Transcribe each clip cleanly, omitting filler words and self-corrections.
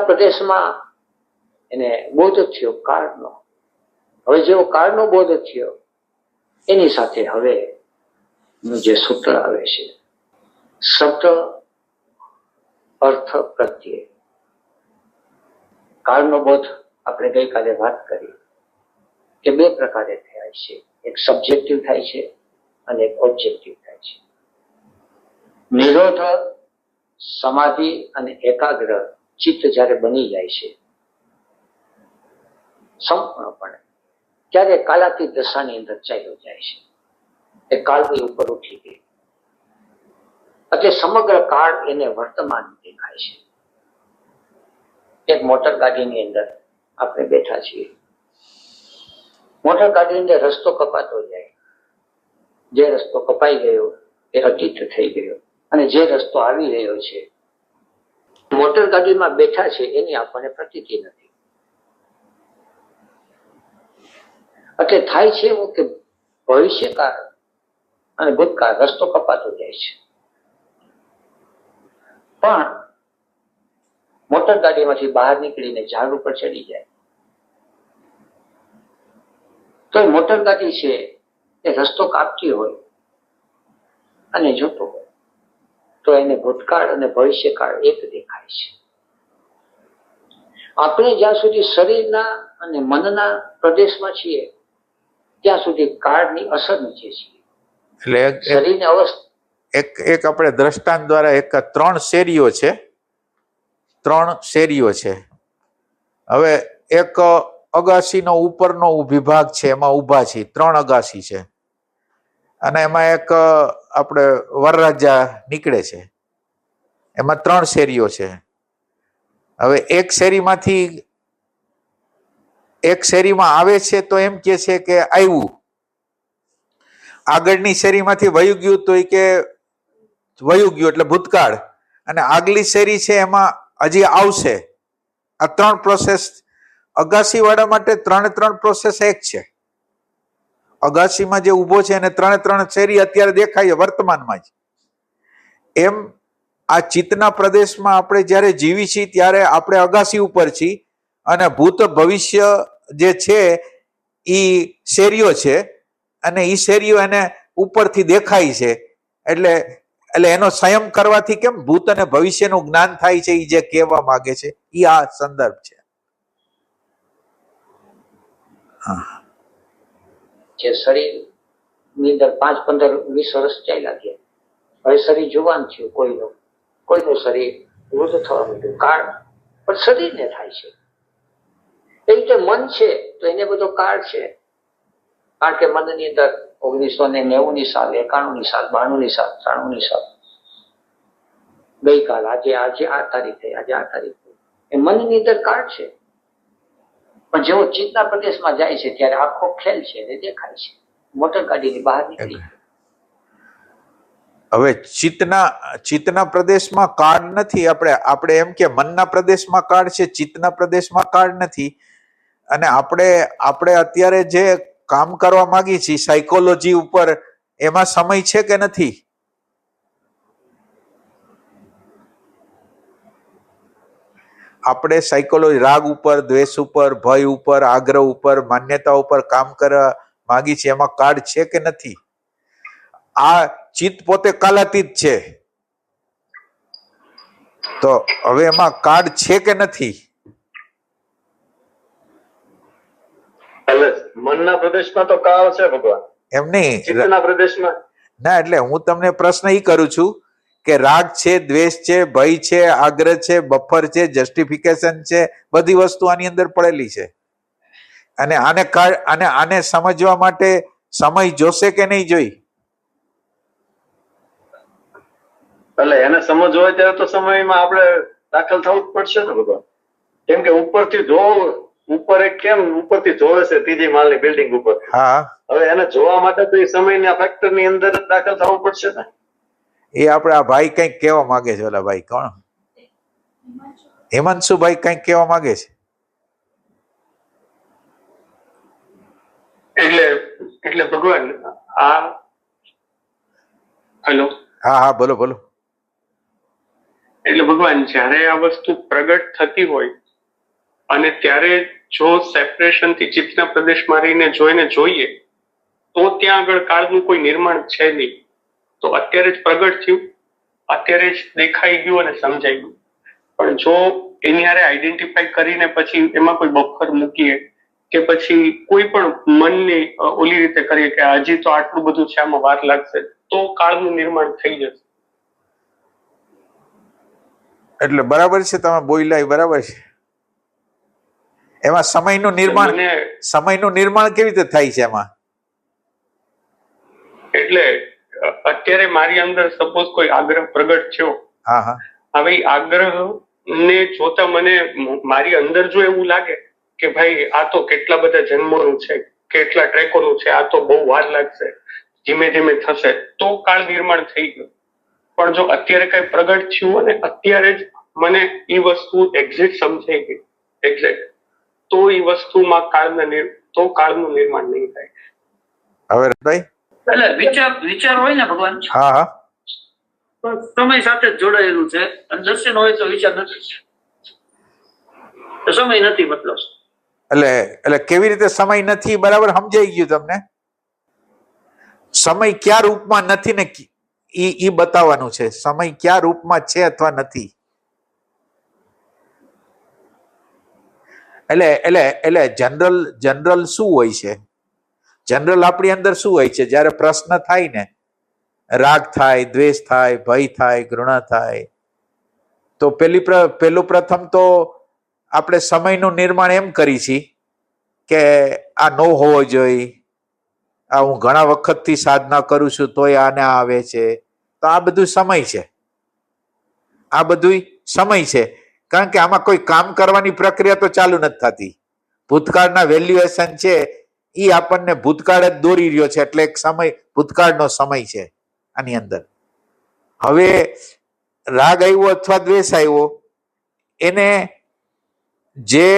પ્રદેશમાં એને બોધ થયો કાળનો. હવે જેવો કાળનો બોધ થયો એની સાથે હવે જે સૂત્ર આવે છે શબ્દ અર્થ પ્રત્યે. કાળનો બોધ આપણે ગઈકાલે વાત કરી કે બે પ્રકારે થાય છે, એક સબ્જેક્ટિવ થાય છે અને એક ઓબ્જેક્ટિવ થાય છે. નિરોધ સમાધિ અને એકાગ્ર ચિત્ત જ્યારે બની જાય છે સંપૂર્ણપણે, ત્યારે કાલાતીત દશાની અંદર ચાલ્યો જાય છે. એ કાળની ઉપર ઉઠી ગઈ એટલે સમગ્ર કાળ એને વર્તમાન દેખાય છે. એક મોટર ગાડીની અંદર આપણે બેઠા છીએ. મોટર ગાડીની અંદર રસ્તો કપાતો જાય. જે રસ્તો કપાઈ ગયો એ અતીત થઈ ગયો અને જે રસ્તો આવી રહ્યો છે, મોટર ગાડીમાં બેઠા છે એની આપણને પ્રતીતિ નથી. એટલે થાય છે એવું કે ભવિષ્યકાળ અને ભૂતકાળ રસ્તો કપાતો જાય છે. પણ મોટર ગાડીમાંથી બહાર નીકળીને ઝાડ ઉપર ચડી જાય તો મોટર ગાડી છે એ રસ્તો કાપતી હોય અને જોતો હોય તો એને ભૂતકાળ અને ભવિષ્યકાળ એક દેખાય છે. આપણે જ્યાં સુધી શરીરના અને મનના પ્રદેશમાં છીએ ત્યાં સુધી કાળની અસર નીચે છીએ. એટલે શરીરની અવસ્થા એક આપણે દ્રષ્ટાંત દ્વારા એક ત્રણ શેરીઓ છે. હવે એક અગાસીનો ઉપરનો વિભાગ છે, એમાં ઊભા છીએ, 3 અગાસી છે અને એમાં એક આપણે વરરાજા નીકળે છે, એમાં 3 શેરીઓ છે. હવે એક શેરીમાં આવે છે તો એમ કે છે કે આવ્યું, આગળની શેરીમાંથી વયું ગયું તો એ કે વયું ગયું એટલે ભૂતકાળ, અને આગલી શેરી છે એમાં હજી આવશે. આ 3 પ્રોસેસ અગાસી વાળા માટે 3 પ્રોસેસ એક છે. અગાસીમાં જે ઊભો છે એને 3 શેરી અત્યારે દેખાય વર્તમાનમાં જ. એમ આ ચિત્તના પ્રદેશમાં આપણે જ્યારે જીવી છીએ ત્યારે આપણે અગાસી ઉપર છીએ અને ભૂત ભવિષ્ય જે છે એ શેરીઓ છે અને એ શેરીઓ એને ઉપરથી દેખાય છે. એટલે એનો સંયમ કરવાથી કેમ ભૂત અને ભવિષ્યનું જ્ઞાન થાય છે, એ જે કહેવા માંગે છે એ આ સંદર્ભ છે. જે શરીર ની અંદર 5, 15, 20 વર્ષ ચાલ્યા ગયા, હવે શરીર જુવાન થયું, કોઈનું શરીર વૃદ્ધ થવા માંડ્યું, કાળ પણ શરીરને થાય છે. એ રીતે મન છે તો એને બધો કાળ છે. કારણ કે મનની અંદર 1990ની સાલ, 91ની સાલ, 92ની સાલ, 93ની સાલ, ગઈકાલ, આજે આ તારીખ થઈ, આજે આ તારીખ થઈ, એ મનની અંદર કાળ છે. પણ જેવો ચિત્તના પ્રદેશમાં જાય છે ત્યારે આખો ખેલ છે એ દેખાય છે. મોટર ગાડીની બહાર નીકળી. હવે ચિત્તના પ્રદેશમાં કાળ નથી. આપણે એમ કે મનના પ્રદેશમાં કાળ છે, ચિત્તના પ્રદેશમાં કાળ નથી. અને આપણે અત્યારે જે કામ કરવા માંગીએ છીએ સાયકોલોજી ઉપર, એમાં સમય છે કે નથી? આપણે સાયકોલોજી રાગ ઉપર, દ્વેષ ઉપર, ભય ઉપર, આગ્રહ ઉપર, માન્યતા ઉપર કામ કરવા માંગી છે, એમાં કાળ છે કે નથી? આ ચિત્ત પોતે કાલાતીત છે તો હવે એમાં કાળ છે કે નથી? મનના પ્રદેશમાં તો કાળ છે ભગવાન, એમ નહીં, ચિત્તના પ્રદેશમાં ના. એટલે હું તમને પ્રશ્ન એ કરું છું કે રાગ છે, દ્વેષ છે, ભય છે, આગ્રહ છે, બફર છે, જસ્ટિફિકેશન છે, બધી વસ્તુ આની અંદર પડેલી છે. અને આને સમજવા માટે સમય જોશે કે નહીં જોઈ? એટલે એને સમજ હોય ત્યારે તો સમયમાં આપણે દાખલ થવું જ પડશે ને ભગવાન. કેમ કે ઉપરથી જોવે છે ત્રીજી માળની બિલ્ડિંગ ઉપર. હા, હવે એને જોવા માટે તો એ સમયના ફેક્ટરની અંદર જ દાખલ થવું પડશે ને. એ આપણે આ ભાઈ કંઈક કહેવા માંગે છે. ઓલા ભાઈ કોણ? હેમાંશુભાઈ કંઈક કહેવા માંગે છે. એટલે ભગવાન હેલો, હા બોલો. એટલે ભગવાન જ્યારે આ વસ્તુ પ્રગટ થતી હોય અને ત્યારે જો સેપરેશન થી ચિત્તના પ્રદેશમાં રહીને જોઈને જોઈએ તો ત્યાં આગળ કાળનું કોઈ નિર્માણ છે નહીં. તો અત્યારે જ પ્રગટ થયું, અત્યારે જ દેખાઈ ગયું અને સમજાઈ ગયું. પણ જો એની હારે આઈડેન્ટિફાઈ કરીને પછી એમાં કોઈ બફર મૂકીએ કે પછી કોઈ પણ મનની ઓલી રીતે કરીએ કે હજી તો આટલું બધું છે, આમાં વાર લાગશે, તો કાળનું નિર્માણ થઈ જશે. એટલે બરાબર છે, તમે બોલ્યા એ બરાબર છે. એમાં સમયનું નિર્માણ કેવી રીતે થાય છે એમાં? એટલે અત્યારે મારી અંદર સપોઝ કોઈ આગ્રહ પ્રગટ થયો, હવે આગ્રહ ને જોતા મને મારી અંદર જો એવું લાગે કે ભાઈ આ તો કેટલા બધા જન્મોનું છે, કેટલા ટ્રેકોનું છે, આ તો બહુ વાર લાગશે, ધીમે ધીમે થશે, તો કાળ નિર્માણ થઈ ગયું. પણ જો અત્યારે કઈ પ્રગટ થયું અને અત્યારે જ મને એ વસ્તુ એક્ઝેક્ટ સમજાઈ ગઈ એક્ઝેક્ટ, તો એ વસ્તુમાં કાળનું નિર્માણ નહીં થાય. હવે ભાઈ એટલે વિચાર હોય ને ભગવાન, સમય સાથે જ જોડાયેલું છે. અને દર્શન હોય તો વિચાર નથી, સમય નથી મતલબ. એટલે કેવી રીતે સમય નથી? બરાબર સમજાઈ ગયું તમને. સમય કયા રૂપમાં નથી ને ઈ બતાવવાનું છે. સમય કયા રૂપમાં છે અથવા નથી. એટલે જનરલ શું હોય છે? જનરલ આપણી અંદર શું હોય છે? જયારે પ્રશ્ન થાય ને, રાગ થાય, દ્વેષ થાય, ભય થાય, ઘૃણા થાય, તો પેલું પ્રથમ તો આપણે સમયનું નિર્માણ એમ કરી છીએ કે આ ન હોવો જોઈએ, આ હું ઘણા વખતથી સાધના કરું છું તોય આને આવે છે, તો આ બધું સમય છે. આ બધું સમય છે, કારણ કે આમાં કોઈ કામ કરવાની પ્રક્રિયા તો ચાલુ નથી થતી. ભૂતકાળના વેલ્યુએશન છે એ આપણને ભૂતકાળ જ દોરી રહ્યો છે, એટલે એક સમય ભૂતકાળનો સમય છે આની અંદર. હવે રાગ આવ્યો અથવા દ્વેષ આવ્યો, એને જે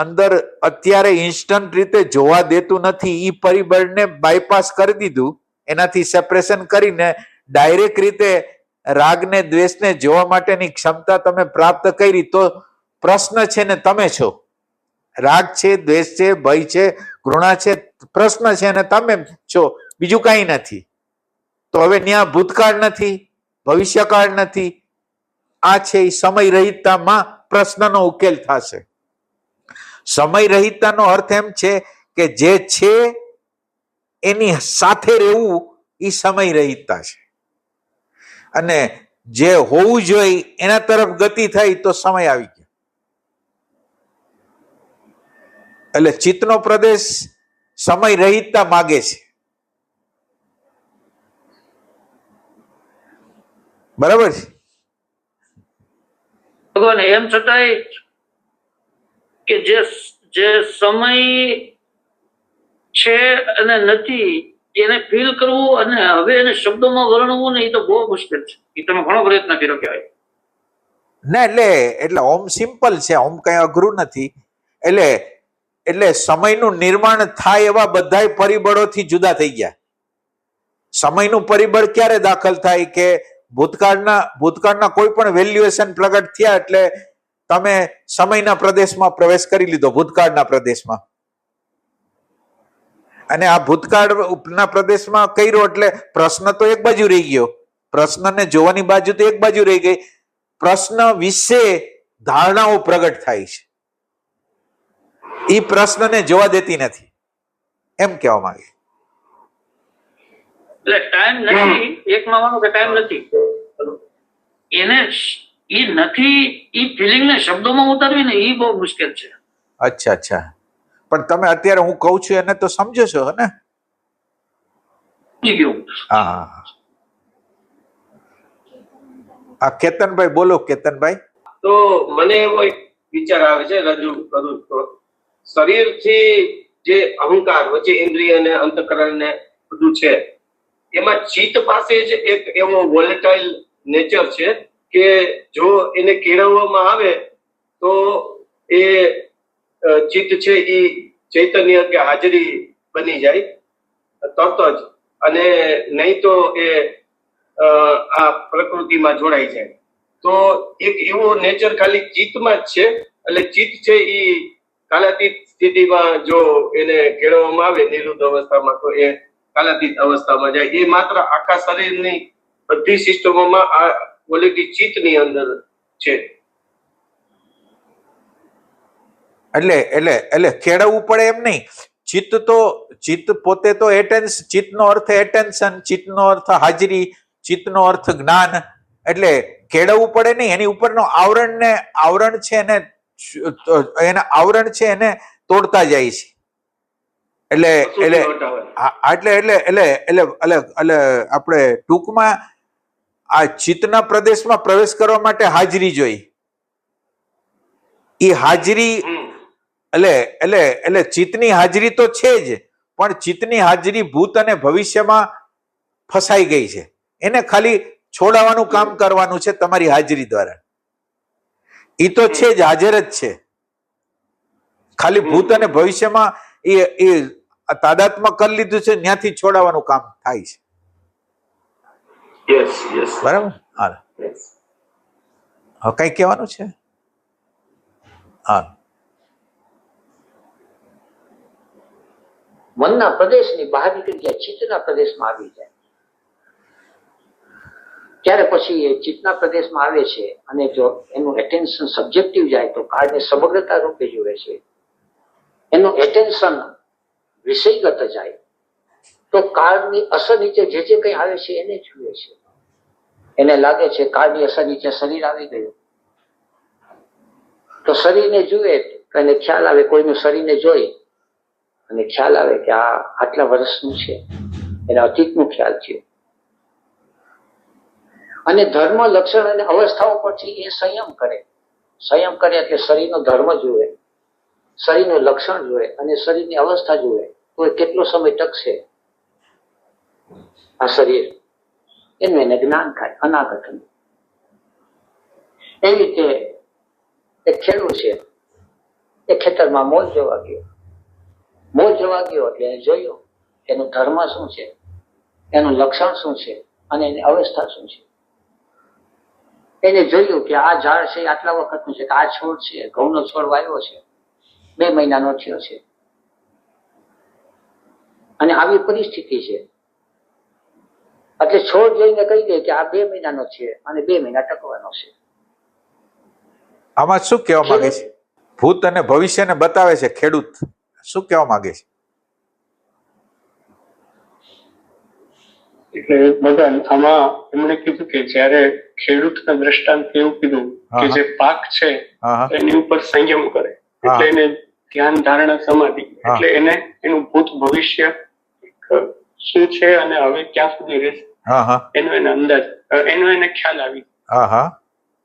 અંદર અત્યારે ઇન્સ્ટન્ટ રીતે જોવા દેતું નથી એ પરિબળને બાયપાસ કરી દીધું, એનાથી સેપરેશન કરીને ડાયરેક્ટ રીતે રાગને દ્વેષને જોવા માટેની ક્ષમતા તમે પ્રાપ્ત કરી, તો પ્રશ્ન છે ને તમે છો. રાગ છે, દ્વેષ છે, ભય છે, ઘૃણા છે, પ્રશ્ન છે અને તમે છો, બીજું કઈ નથી. તો હવે ત્યાં ભૂતકાળ નથી, ભવિષ્યકાળ નથી. આ છે એ સમય રહિતતામાં પ્રશ્નનો ઉકેલ થશે. સમય રહિતતાનો અર્થ એમ છે કે જે છે એની સાથે રહેવું એ સમય રહિતતા છે, અને જે હોવું જોઈએ એના તરફ ગતિ થઈ તો સમય આવી ગયો. એટલે ચિત્તનો પ્રદેશ સમય રહિતતા માગે છે. બરાબર છે ભગવાન? એમ છતાંય કે જે સમય છે અને નથી એને ફીલ કરવું અને હવે એને શબ્દોમાં વર્ણવું ને એ તો બહુ મુશ્કેલ છે. એ તમે ઘણો પ્રયત્ન કર્યો કહેવાય ને. એટલે ઓમ સિમ્પલ છે, ઓમ કઈ અઘરું નથી. એટલે સમયનું નિર્માણ થાય એવા બધાય પરિબળોથી જુદા થઈ ગયા. સમયનું પરિબળ ક્યારે દાખલ થાય કે ભૂતકાળના કોઈ પણ વેલ્યુએશન પ્રગટ થયા એટલે તમે સમયના પ્રદેશમાં પ્રવેશ કરી લીધો, ભૂતકાળના પ્રદેશમાં. અને આ ભૂતકાળના પ્રદેશમાં કર્યો એટલે પ્રશ્ન તો એક બાજુ રહી ગયો, પ્રશ્નને જોવાની બાજુ તો એક બાજુ રહી ગઈ. પ્રશ્ન વિશે ધારણાઓ પ્રગટ થાય છે, એ પ્રશ્નને જોવા દેતી નથી, એમ કહેવા માંગે. એટલે ટાઈમ નથી, એક માનવાનું કે ટાઈમ નથી, એને એ નથી એ ફિલિંગ ને શબ્દોમાં ઉતારવી ને એ બહુ મુશ્કેલ છે. અચ્છા, પણ તમે અત્યારે હું કહું છું એને તો સમજો છો ને? હા. કેતનભાઈ બોલો. કેતનભાઈ, તો મને એવો એક વિચાર આવે છે, રજૂ કરું તો શરીરથી જે અહંકાર વચ્ચે ઇન્દ્રિય ને અંતઃકરણ ને બધું છે, એમાં ચિત્ત પાસે જ એક એવો વોલેટાઇલ નેચર છે કે જો એને કેળવવામાં આવે તો એ ચિત્ત છે એ ચૈતન્ય કે હાજરી બની જાય તરત જ, અને નહીં તો એ આ પ્રકૃતિમાં જોડાઈ જાય. તો એક એવો નેચર ખાલી ચિત્તમાં જ છે. એટલે ચિત્ત છે એ કાલાતીત સ્થિતિમાં જો એને કેળવવામાં આવે નિરુદ્ધ અવસ્થામાં તો એ કાલાતીત અવસ્થામાં જાય. એ માત્ર આખા શરીરની બધી સિસ્ટમોમાં આ ક્વોલિટી ચિત્તની અંદર છે. એટલે કેળવવું પડે એમ નહીં. ચિત્ત પોતે તો ચિત્તનો અર્થ એટેન્શન, ચિત્તનો અર્થ હાજરી, ચિત્તનો અર્થ જ્ઞાન. એટલે કેળવવું પડે નહીં. એની ઉપરનો આવરણ છે એને તોડતા જાય છે. એટલે આપણે ટૂંકમાં આ ચિત્તના પ્રદેશમાં પ્રવેશ કરવા માટે હાજરી જોઈ. એ હાજરી એટલે ચિત્તની હાજરી તો છે જ, પણ ચિત્તની હાજરી ભૂત અને ભવિષ્યમાં ફસાઈ ગઈ છે. એને ખાલી છોડાવવાનું કામ કરવાનું છે તમારી હાજરી દ્વારા. એ તો છે જ, હાજર જ છે. ખાલી ભૂત અને ભવિષ્યમાં એ તાદાત્મ્ય કરી લીધું છે, ત્યાંથી છોડાવવાનું કામ થાય છે. બરાબર. હા, કઈ કહેવાનું છે? હા, મનના પ્રદેશની બહાર નીકળી જાય, ચિત્તના પ્રદેશમાં આવી જાય, ત્યારે પછી એ ચિત્તના પ્રદેશમાં આવે છે અને જો એનું એટેન્શન સબ્જેક્ટિવ જાય તો કાળને સમગ્રતા રૂપે જુએ છે. એનું એટેન્શન વિષયગત જાય તો કાળની અસર નીચે જે કંઈ આવે છે એને જુએ છે. એને લાગે છે કાળની અસર નીચે શરીર આવી ગયું, તો શરીરને જુએ તો એને ખ્યાલ આવે, કોઈનું શરીરને જોઈ અને ખ્યાલ આવે કે આ આટલા વર્ષનું છે, એના અતીતનું ખ્યાલ છે. અને ધર્મ, લક્ષણ અને અવસ્થાઓ પરથી એ સંયમ કરે. સંયમ કરે એટલે શરીરનો ધર્મ જુએ, શરીરનું લક્ષણ જુએ અને શરીરની અવસ્થા જુએ તો એ કેટલો સમય ટકશે આ શરીર, એનું એને જ્ઞાન થાય અનાગતનું. એવી રીતે એક ખેડૂત છે, એ ખેતરમાં મોલ જોવા ગયો. મોલ જોવા ગયો એટલે એને જોયું એનું ધર્મ શું છે, એનું લક્ષણ શું છે અને એની અવસ્થા શું છે. એને જોયું કે આ ઝાડ છે આટલા વખતનું છે, કે આ છોડ છે, ઘઉંનો છોડ વાવ્યો છે, 2 મહિનાનો થયો છે અને આવી પરિસ્થિતિ છે. એટલે છોડ જોઈને કહી દે કે આ 2 મહિનાનો છે અને 2 મહિના ટકવાનો છે. આમાં શું કહેવા માંગે છે? ભૂત અને ભવિષ્યને બતાવે છે ખેડૂત. શું કહેવા માંગે છે? એટલે ભગવાન આમાં એમણે કીધું કે જયારે ખેડૂતના દ્રષ્ટાંત એવું કીધું કે જે પાક છે એની ઉપર સંયમ કરે, એટલે એને ધ્યાન, ધારણા, સમાધિ, એટલે એને એનું ભૂત ભવિષ્ય શું છે અને હવે ક્યાં સુધી રહેશે એનો એને અંદાજ, એનો એને ખ્યાલ આવી.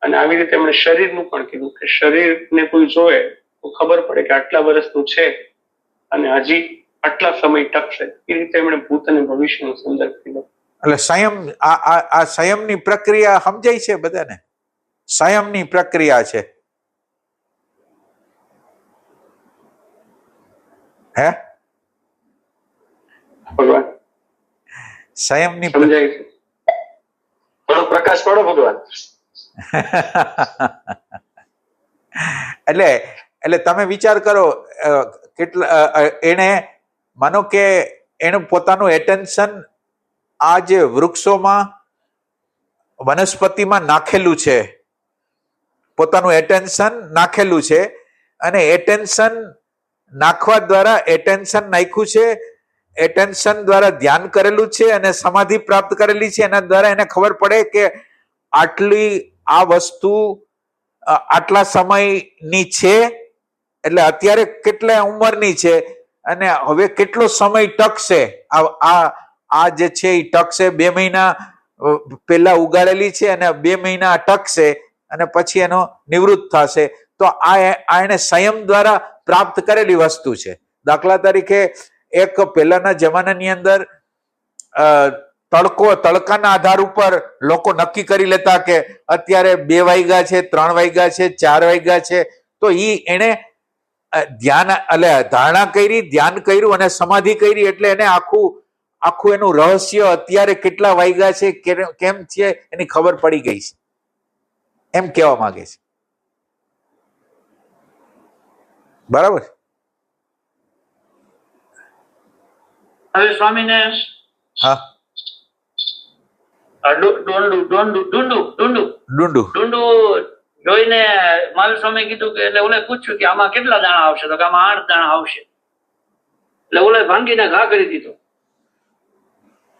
અને આવી રીતે એમણે શરીરનું પણ કીધું કે શરીરને કોઈ જોવે તો ખબર પડે કે આટલા વર્ષનું છે અને હજી આટલા સમય ટકશે. એ રીતે એમણે ભૂત અને ભવિષ્યનો સંદર્ભ કીધો. એટલે સંયમ, આ સંયમની પ્રક્રિયા સમજાય છે બધાને? સંયમની પ્રક્રિયા છે. હે ભગવાન સંયમની સમજાય છે? થોડો પ્રકાશ પાડો ભગવાન. એટલે તમે વિચાર કરો, કેટલા એને માનો કે એનું પોતાનું એટેન્શન આ જે વૃક્ષોમાં, વનસ્પતિમાં નાખેલું છે, પોતાનું એટેન્શન નાખેલું છે અને એટેન્શન નાખવા દ્વારા એટેન્શન નાખ્યું છે, એટેન્શન દ્વારા ધ્યાન કરેલું છે અને સમાધિ પ્રાપ્ત કરેલી છે. એના દ્વારા એને ખબર પડે કે આટલી આ વસ્તુ આટલા સમયની છે, એટલે અત્યારે કેટલા ઉંમરની છે અને હવે કેટલો સમય ટકશે. આ જે છે એ ટકશે, 2 મહિના પહેલા ઉગાડેલી છે અને 2 મહિના ટકશે અને પછી એનો નિવૃત્ત થશે. તો આ એને સંયમ દ્વારા પ્રાપ્ત કરેલી વસ્તુ છે. દાખલા તરીકે એક પહેલાના જમાનાની અંદર તડકાના આધાર ઉપર લોકો નક્કી કરી લેતા કે અત્યારે 2 વાગ્યા છે, 3 વાગ્યા છે, 4 વાગ્યા છે. તો એને ધ્યાન, એટલે ધારણા કરી, ધ્યાન કર્યું અને સમાધિ કરી, એટલે એને આખું એનું રહસ્ય અત્યારે કેટલા વાગ્યા છે, કેમ છે એની ખબર પડી ગઈ છે. એમ કહેવા માંગે છે. બરાબર. હવે સ્વામીને હા, ડુંડું જોઈને મહાવીર સ્વામી કીધું કે એટલે ઓલે પૂછ્યું કે આમાં કેટલા દાણા આવશે, તો કે આમાં 8 દાણા આવશે. એટલે ઓલે ભાંગીને ઘા કરી દીધો.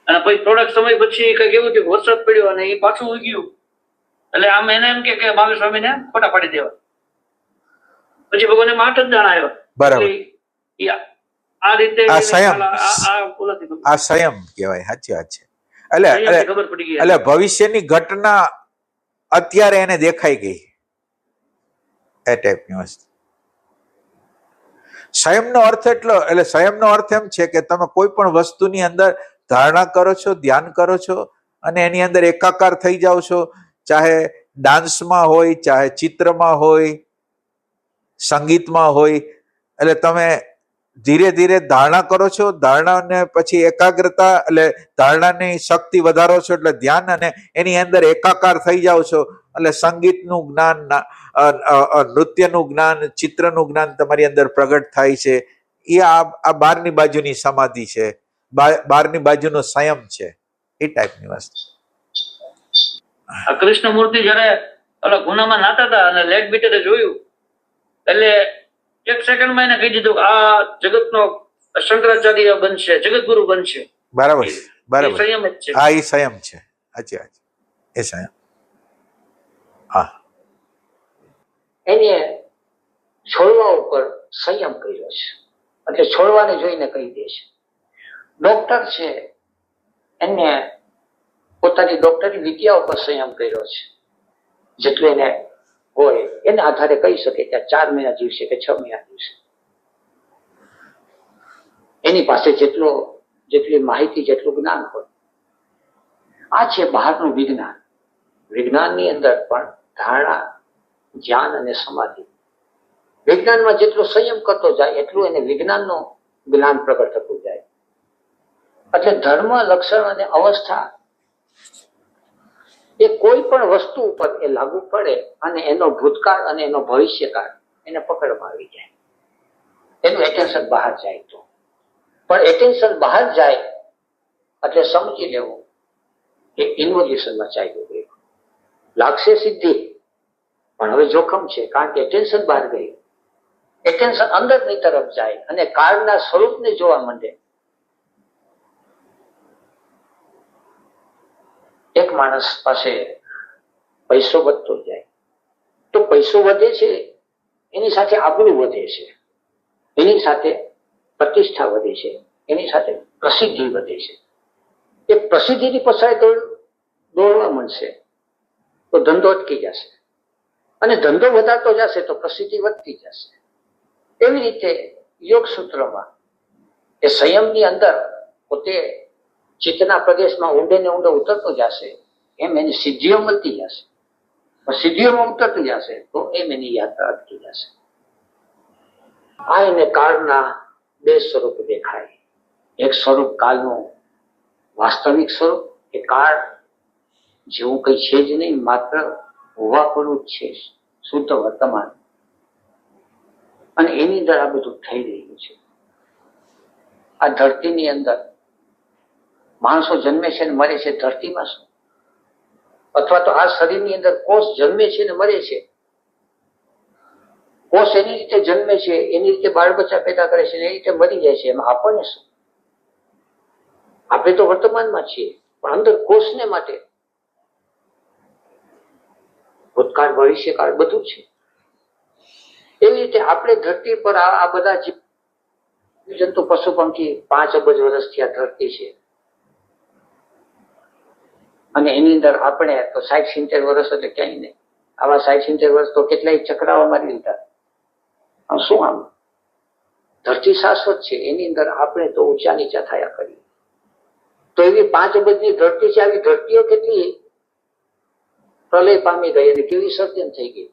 અને પછી થોડાક સમય પછી કઈક એવું થયું, વરસાદ પડ્યો અને એ પાછું ઉગ્યું. એટલે આમ એને એમ કે મહાવીર સ્વામીને ખોટા પાડી દેવા. પછી ભગવાન 8 જ દાણા આવ્યા. બરાબર. આ રીતે આ સંયમ કહેવાય. સાચી વાત છે. એટલે ભવિષ્યની ઘટના અત્યારે એને દેખાઈ ગઈ, એ ટાઈપની વસ્તુ. સંયમનો અર્થ એટલે સંયમનો અર્થ એમ છે કે તમે કોઈ પણ વસ્તુની અંદર ધારણા કરો છો, ધ્યાન કરો છો અને એની અંદર એકાકાર થઈ જાઓ છો. ચાહે ડાન્સમાં હોય, ચાહે ચિત્રમાં હોય, સંગીતમાં હોય. એટલે તમે ધીરે ધીરે ધારણા કરો છો, ધારણાને પછી એકાગ્રતા, એટલે ધારણાની શક્તિ વધારો છો એટલે ધ્યાન, અને એની અંદર એકાકાર થઈ જાઓ છો એટલે સંગીતનું જ્ઞાન, નૃત્યનું જ્ઞાન, ચિત્રનું જ્ઞાન તમારી અંદર પ્રગટ થાય છે. એ આ બારની બાજુની સમાધિ છે, બારની બાજુનો સંયમ છે, એ ટાઈપની વસ્તુ. કૃષ્ણમૂર્તિ જયારે ઓલા ગુનામાં નાતા હતા અને લેગ બીટરે જોયું એટલે 1 સેકન્ડમાં એને કહી દીધું કે આ જગતનો શંકરાચાર્ય બનશે, જગતગુરુ બનશે. બરાબર, બરાબર. સંયમ જ છે. હા, એ સંયમ છે. સાચી વાત. એ સંયમ. હા, એને છોડવા ઉપર સંયમ કર્યો છે. એટલે છોડવાને જોઈને કહી દે છે. ડોક્ટર છે એને પોતાની ડોક્ટરી વિદ્યા ઉપર સંયમ કર્યો છે. જેટલું એને હોય એને આધારે કહી શકે કે 4 મહિના જીવશે કે 6 મહિના જીવશે. એની પાસે જેટલી માહિતી, જેટલું જ્ઞાન હોય. આ છે બહારનું વિજ્ઞાન. વિજ્ઞાનની અંદર પણ ધારણા, ધ્યાન અને સમાધિ. વિજ્ઞાનમાં જેટલો સંયમ કરતો જાય એટલું એને વિજ્ઞાનનું જ્ઞાન પ્રગટ થતું જાય. એટલે ધર્મ, લક્ષણ અને અવસ્થા એ કોઈ પણ વસ્તુ ઉપર એ લાગુ પડે અને એનો ભૂતકાળ અને એનો ભવિષ્યકાળ એને પકડમાં આવી જાય. એનું એટેન્શન બહાર જાય તો. પણ એટેન્શન બહાર જાય એટલે સમજી લેવું કે ઇન્વોલ્યુશનમાં ચાલ્યું ગયું. લાગશે સિદ્ધિ પણ હવે જોખમ છે, કારણ કે એટેન્શન બહાર ગયું. એટેન્શન અંદરની તરફ જાય અને કાળના સ્વરૂપને જોવા માંડે. એક માણસ પાસે પૈસો વધતો જાય તો પૈસો વધે છે, એની સાથે આબરૂ વધે છે, એની સાથે પ્રતિષ્ઠા વધે છે, એની સાથે પ્રસિદ્ધિ વધે છે. એ પ્રસિદ્ધિની પછાડી દોડવા મળશે તો ધંધો અટકી જશે, અને ધંધો વધારતો જશે તો પ્રસિદ્ધિ વધતી જશે. એવી રીતે યોગ સૂત્રમાં એ સંયમની અંદર પોતે ચિત્તના પ્રદેશમાં ઊંડે ને ઊંડે ઉતરતો જશે એમ એની સિદ્ધિઓ મળતી જશે. સિદ્ધિઓમાં ઉતરતી જશે તો એમ એની યાત્રા અટકી જશે. આ એને કાળના 2 સ્વરૂપ દેખાય. એક સ્વરૂપ કાળનું વાસ્તવિક સ્વરૂપ, એ કાળ જેવું કઈ છે જ નહીં, માત્ર હોવાપણું જ છે, શુદ્ધ વર્તમાન. અને એની અંદર આ બધું થઈ રહ્યું છે. આ ધરતીની અંદર માણસો જન્મે છે ને મરે છે, ધરતીમાં શું? અથવા તો આ શરીરની અંદર કોષ જન્મે છે ને મરે છે. કોષ એની રીતે જન્મે છે, એની રીતે બાળ બચ્ચા પેદા કરે છે, એની રીતે મરી જાય છે. એમાં આપણને શું? આપણે તો વર્તમાનમાં છીએ, પણ અંદર કોષને માટે ભૂતકાળ, ભવિષ્યકાળ બધું છે. એવી રીતે આપણે ધરતી પર આ બધા જીવજંતુ, પશુ પંખી 5 અબજ વર્ષથી આ ધરતી છે, અને એની અંદર આપણે તો 60-70 વર્ષ એટલે ક્યાંય નહીં. આવા 60-70 વર્ષ તો કેટલાય ચક્રાવા મારી લીધા. શું આમ ધરતી શાશ્વત છે, એની અંદર આપણે તો ઊંચા નીચા થયા કરીએ. તો એવી 5 અબજની ધરતી છે. આવી ધરતીઓ કેટલી પ્રલય પામી ગઈ અને કેવી સર્જન થઈ ગઈ.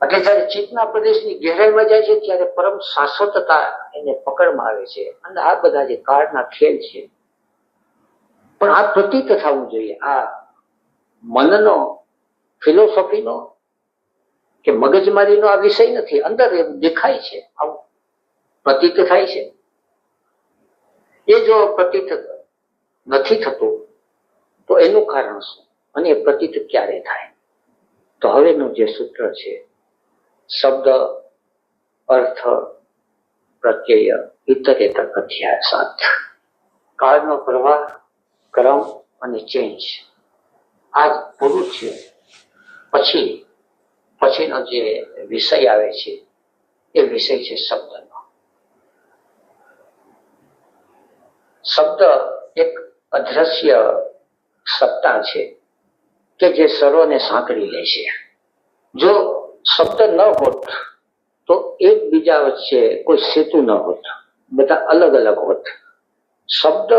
એટલે જયારે ચિત્તના પ્રદેશની ગહેરાઈમાં જાય છે ત્યારે પરમ શાશ્વતતા એને પકડમાં આવે છે. અને આ બધા જે કાળના ખેલ છે, પણ આ પ્રતીત થવું જોઈએ. આ મનનો ફિલોસોફીનો કે મગજમારીનો આ વિષય નથી. અંદર એવું દેખાય છે, આવું પ્રતીત થાય છે. એ જો પ્રતીત નથી થતું તો એનું કારણ શું અને એ પ્રતીત ક્યારે થાય? તો હવેનું જે સૂત્ર છે, શબ્દ અર્થ પ્રત્યય ઇતરેતર અધ્યાસાત, કાળનો પ્રવાહ, ક્રમ અને ચેન્જ, આ પૂરું છે. પછીનો જે વિષય આવે છે એ વિષય છે શબ્દનો. શબ્દ એક અદ્રશ્ય સત્તા છે કે જે સર્વને સાંકળી લે છે. જો શબ્દ ન હોત તો એકબીજા વચ્ચે કોઈ સેતુ ન હોત, બધા અલગ અલગ હોત. શબ્દ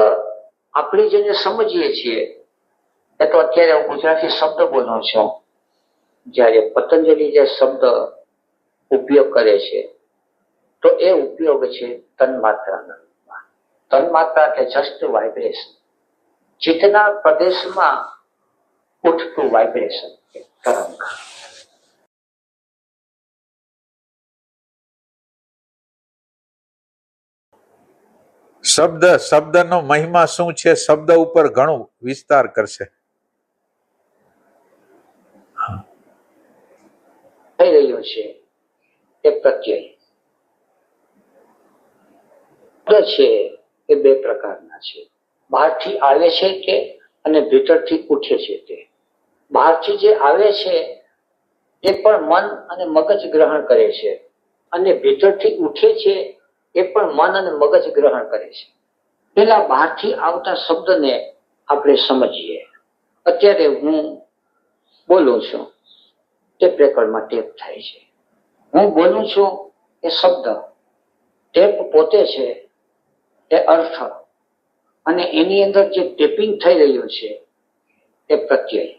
આપણે જેને સમજીએ છીએ એ તો અત્યારે હું ગુજરાતી શબ્દ બોલું છું, જ્યારે પતંજલિ જે શબ્દ ઉપયોગ કરે છે તો એ ઉપયોગ છે તન્માત્રાના. તન્માત્રા એટલે જસ્ટ વાઇબ્રેશન, ચિત્તના પ્રદેશમાં ઉઠતું વાઇબ્રેશન, તરંગ. શબ્દનો મહિમા શું છે? શબ્દ ઉપર ઘણું વિસ્તાર કરશે. થઈ રહ્યો છે એ પ્રત્યય. શબ્દ છે એ બે પ્રકારના છે. બહારથી આવે છે તે અને ભીતરથી ઉઠે છે તે. બહારથી જે આવે છે એ પણ મન અને મગજ ગ્રહણ કરે છે, અને ભીતરથી ઉઠે છે એ પણ મન અને મગજ ગ્રહણ કરે છે. પેલા બહારથી આવતા શબ્દને આપણે સમજીએ. અત્યારે હું બોલું છું, ટેપ રેકોર્ડમાં ટેપ થાય છે. હું બોલું છું એ શબ્દ, ટેપ પોતે છે એ અર્થ, અને એની અંદર જે ટેપિંગ થઈ રહ્યું છે એ પ્રત્યય.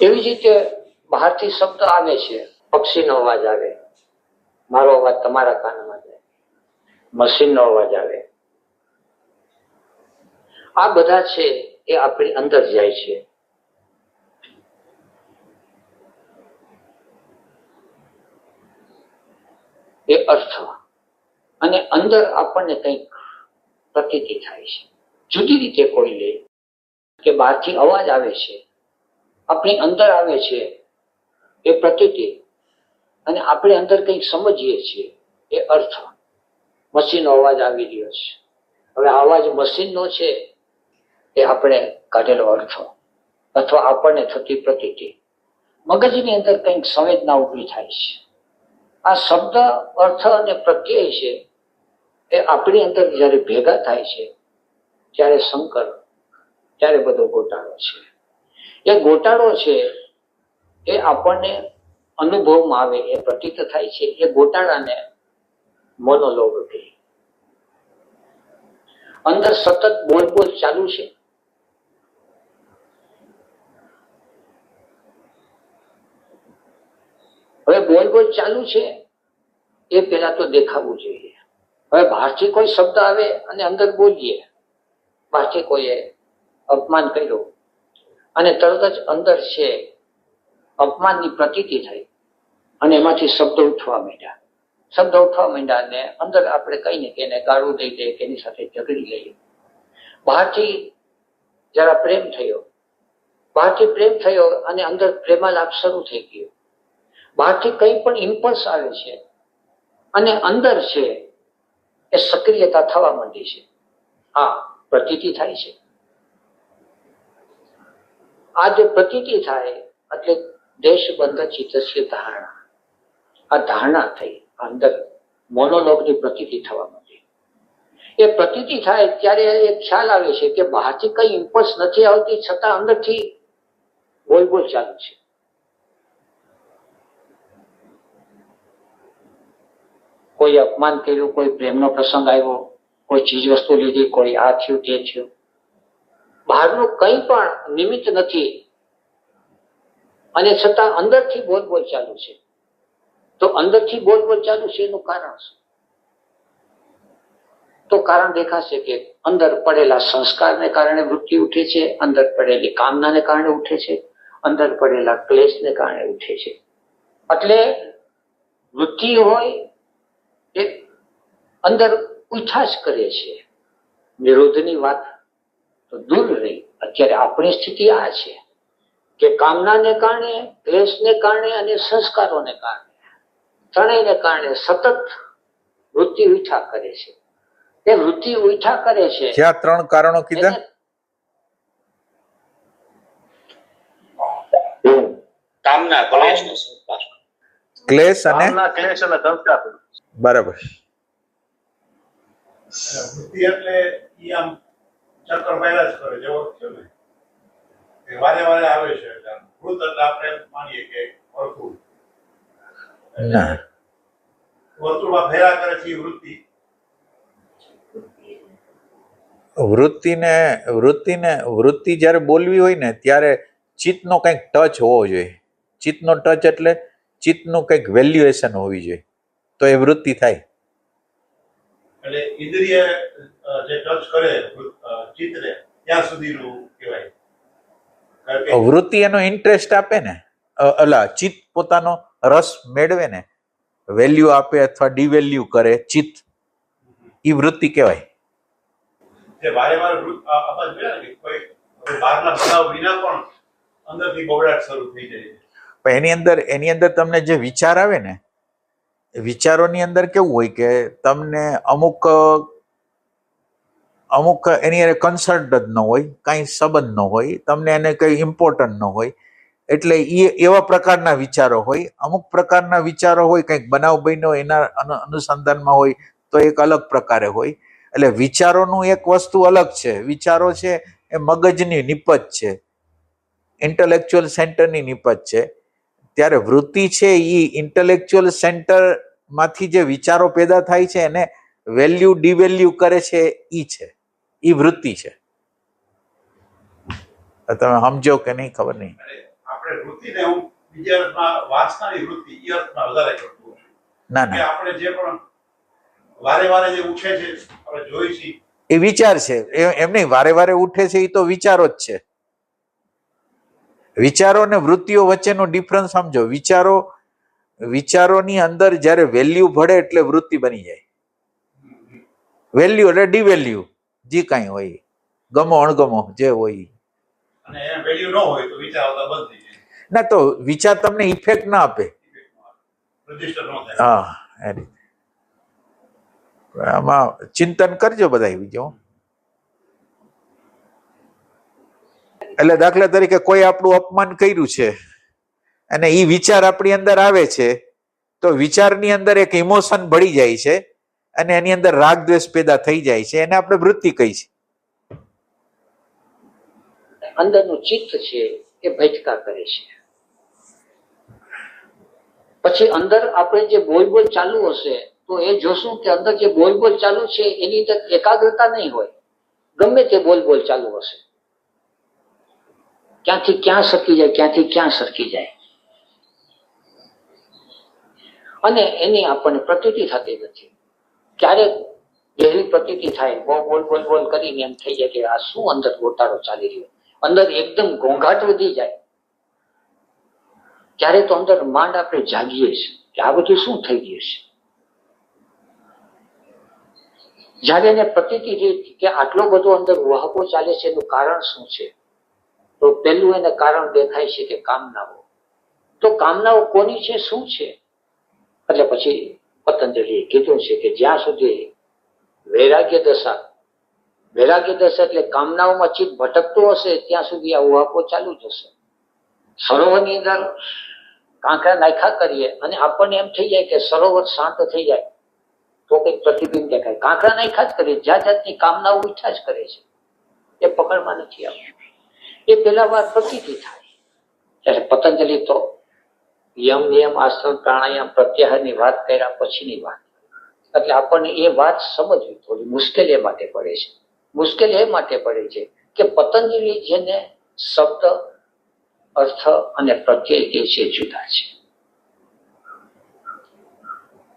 એવી જ રીતે બહારથી શબ્દ આવે છે, પક્ષીનો અવાજ આવે, મારો અવાજ તમારા કાનમાં જાય, મશીનનો અવાજ આવે, આ બધા છે એ આપણી અંદર જાય છે. એ અર્થ, અને અંદર આપણને કંઈક પ્રતીતિ થાય છે. જુદી રીતે કોઈ લે કે બહારથી અવાજ આવે છે, આપણી અંદર આવે છે એ પ્રતીતિ, અને આપણે અંદર કંઈક સમજીએ છીએ એ અર્થ. મશીનનો અવાજ આવી રહ્યો છે, હવે અવાજ મશીનનો છે એ આપણે કાઢેલો અર્થ, અથવા આપણને થતી પ્રતીતિ. મગજની અંદર કંઈક સંવેદના ઉભી થાય છે. આ શબ્દ, અર્થ અને પ્રત્યય છે એ આપણી અંદર જયારે ભેગા થાય છે ત્યારે સંકર, ત્યારે બધો ગોટાળો છે. એ ગોટાળો છે એ આપણને અનુભવમાં આવે, એ પ્રતીત થાય છે. એ ગોટાળાને મોનોલોગ કહે. અંદર સતત બોલ ચાલુ છે. હવે બોલ ચાલુ છે એ પેલા તો દેખાવું જોઈએ. હવે બહારથી કોઈ શબ્દ આવે અને અંદર બોલીએ, બહારથી કોઈએ અપમાન કર્યું અને તરત જ અંદર છે અપમાનની પ્રતીતિ થઈ અને એમાંથી શબ્દ ઉઠવા માંડ્યા, અને અંદર આપણે કહીને કે એને ગાળું દઈ દઈએ કે એની સાથે ઝઘડી લઈએ. બહારથી જરા પ્રેમ થયો અને અંદર પ્રેમાલાપ શરૂ થઈ ગયો. બહારથી કંઈ પણ ઇમ્પલ્સ આવે છે અને અંદર છે એ સક્રિયતા થવા માંડી છે. હા, પ્રતીતિ થાય છે. આ જે પ્રતીતિ થાય એટલે દેશબંધ ચિત્તસ્ય ધારણા. આ ધારણા થઈ, અંદર મોનોલોગની પ્રતીતિ થવા માંડી. એ પ્રતીતિ થાય ત્યારે એ ખ્યાલ આવે છે કે બહારથી કઈ ઇમ્પલ્સ નથી આવતી, છતાં અંદરથી બોલ ચાલુ છે. કોઈ અપમાન કર્યું, કોઈ પ્રેમનો પ્રસંગ આવ્યો, કોઈ ચીજ વસ્તુ લીધી, કોઈ આ થયું તે થયું. બહારનું કંઈ પણ નિમિત્ત નથી અને છતાં અંદરથી બોલ ચાલુ છે. તો અંદરથી બોલ ચાલુ છે એનું કારણ શું? તો તો કારણ દેખાશે કે અંદર પડેલા સંસ્કારને કારણે વૃત્તિ ઉઠે છે, અંદર પડેલી કામનાને કારણે ઉઠે છે, અંદર પડેલા ક્લેશને કારણે ઉઠે છે. એટલે વૃત્તિ હોય એ અંદર ઉઠા જ કરે છે. વિરોધની વાત તો દૂર રહી. અત્યારે આપણી સ્થિતિ આ છે કે કામનાને કારણે, ક્લેશને કારણે અને સંસ્કારોને કારણે, ત્રણેયને કારણે સતત વૃત્તિ ઉઠા કરે છે. એ વૃત્તિ ઉઠા કરે છે. જ્યાં 3 કારણો કીધા, કામના, ક્લેશ અને સંસ્કાર. ક્લેશ અને ક્લેશ અને સંસ્કાર. બરાબર. વૃત્તિ એટલે ઈ આમ ચક્કર પહેલા જ કરે, જેવો થયો ને એ વારે વારે આવે છે. વૃત્ત એટલે આપણે માનીએ કે વર્તુળ, ના, વર્તુળમાં ફેરા કરે છે એ વૃત્તિ. વૃત્તિ જ્યારે બોલવી હોય ને ત્યારે ચિત્તનો કંઈક ટચ હોવો જોઈએ. ચિત્તનો ટચ એટલે ચિત્તનું કંઈક વેલ્યુએશન હોવી જોઈએ, તો એ વૃત્તિ થાય. એટલે ઇન્દ્રિય જે ટચ કરે ચિત્તને ત્યાં સુધીનું કહેવાય. વૃત્તિ એનો ઇન્ટરેસ્ટ આપે ને, ચિત્ત પોતાનો રસ મેળવે ને, વેલ્યુ આપે અથવા ડિવેલ્યુ કરે ચિત્ત, એ વૃત્તિ કહેવાય. જે વારે વારે આપણે જોયા ને કોઈ બહારના બનાવ વિના પણ અંદરથી બબડાટ શરૂ થઈ જાય છે. પણ એની અંદર તમને જે વિચાર આવે ને, વિચારોની અંદર કેવું હોય કે તમને અમુક એની કન્સર્ટ જ ન હોય, કાંઈ સંબંધ ન હોય, તમને એને કંઈ ઇમ્પોર્ટન્ટ ન હોય, એટલે એ એવા પ્રકારના વિચારો હોય. અમુક પ્રકારના વિચારો હોય, કંઈક બનાવ બન્યો એના અનુસંધાનમાં હોય તો એક અલગ પ્રકારે હોય. એટલે વિચારોનું એક વસ્તુ અલગ છે. વિચારો છે એ મગજની નિપજ છે, ઇન્ટેલેક્ચ્યુઅલ સેન્ટરની નિપજ છે. ત્યારે વૃત્તિ છે એ ઇન્ટેલેક્ચ્યુઅલ સેન્ટરમાંથી જે વિચારો પેદા થાય છે એને વેલ્યુ ડિવેલ્યુ કરે છે, ઈ છે, ઈ વૃત્તિ છે. તમે સમજો કે નહીં ખબર નહીં. આપણે વૃત્તિને હું બીજા અર્થમાં વાસનાની વૃત્તિ એ અર્થમાં વધારે કરતો છું. ના કે ના, આપણે જે પણ વારે વારે જે ઉઠે છે આપણે જોઈ છીએ એ વિચાર છે. એમ નહીં, વારે વારે ઉઠે છે એ તો વિચારો જ છે. વિચારો અને વૃત્તિઓ વચ્ચેનો ડિફરન્સ સમજો. વિચારોની અંદર જ્યારે વેલ્યુ ભળે એટલે વૃત્તિ બની જાય. વેલ્યુ એટલે ડિવેલ્યુ, જે કાંઈ હોય, ગમો અણગમો જે હોય. અને એને વેલ્યુ ન હોય તો વિચાર આવતા બંધ થઈ જાય. ના, તો વિચાર તમને ઇફેક્ટ ના આપે. રજીસ્ટર ન થાય. હા, એ રીતે આમાં ચિંતન કરજો બધા બીજો. એટલે દાખલા તરીકે કોઈ આપણું અપમાન કર્યું છે અને એ વિચાર આપણી અંદર આવે છે, તો વિચારની અંદર એક ઇમોશન ભળી જાય છે અને એની અંદર રાગ દ્વેષ પેદા થઈ જાય છે. એને આપણે વૃત્તિ કહી છે. અંદરનું ચિત્ત છે એ ભટકા કરે છે. પછી અંદર આપણે જે બોલ ચાલુ હશે તો એ જોશું કે અંદર જે બોલ ચાલુ છે એની અંદર એકાગ્રતા નહીં હોય. ગમે તે બોલ ચાલુ હશે, ક્યાંથી ક્યાં સરકી જાય, ક્યાંથી ક્યાં સરકી જાય, અને એની આપણને પ્રતીતિ થતી નથી. ક્યારેક એવી પ્રતીતિ થાય, બોલ કરીને એમ થઈ જાય કે આ શું અંદર ગોટાળો ચાલી રહ્યો, અંદર એકદમ ઘોંઘાટ વધી જાય. ત્યારે તો અંદર માંડ આપણે જાગીએ છીએ કે આ બધું શું થઈ ગયું છે. જયારે એને પ્રતીતિ કે આટલો બધો અંદર વહાપો ચાલે છે એનું કારણ શું છે, તો પેલું એને કારણ દેખાય છે કે કામનાઓ. તો કામનાઓ કોની છે, શું છે? એટલે પછી પતંજલિએ કીધું છે કે જ્યાં સુધી વૈરાગ્ય દશા એટલે કામનાઓમાં ચિત્ત ભટકતું હશે ત્યાં સુધી આ ઉહાપો ચાલુ જ હશે. સરોવરની અંદર કાંકરા નાખ્યા કરીએ અને આપણને એમ થઈ જાય કે સરોવર શાંત થઈ જાય તો કઈક પ્રતિબિંબ દેખાય. કાંકરા નાખ્યા જ કરીએ, જાતની કામનાઓ ઉઠા જ કરે છે, એ પકડમાં નથી આવતું. એ પેલા વાર પ્રતીતિ થાય. ત્યારે પતંજલિ તો યમ નિયમ આસન પ્રાણાયામ પ્રત્યાહારની વાત કર્યા પછીની વાત, એટલે આપણને એ વાત સમજવી થોડી મુશ્કેલ એ માટે પડે છે. મુશ્કેલ એ માટે પડે છે કે પતંજલિ જેને શબ્દ, અર્થ અને પ્રત્યય કે છે જુદા છે.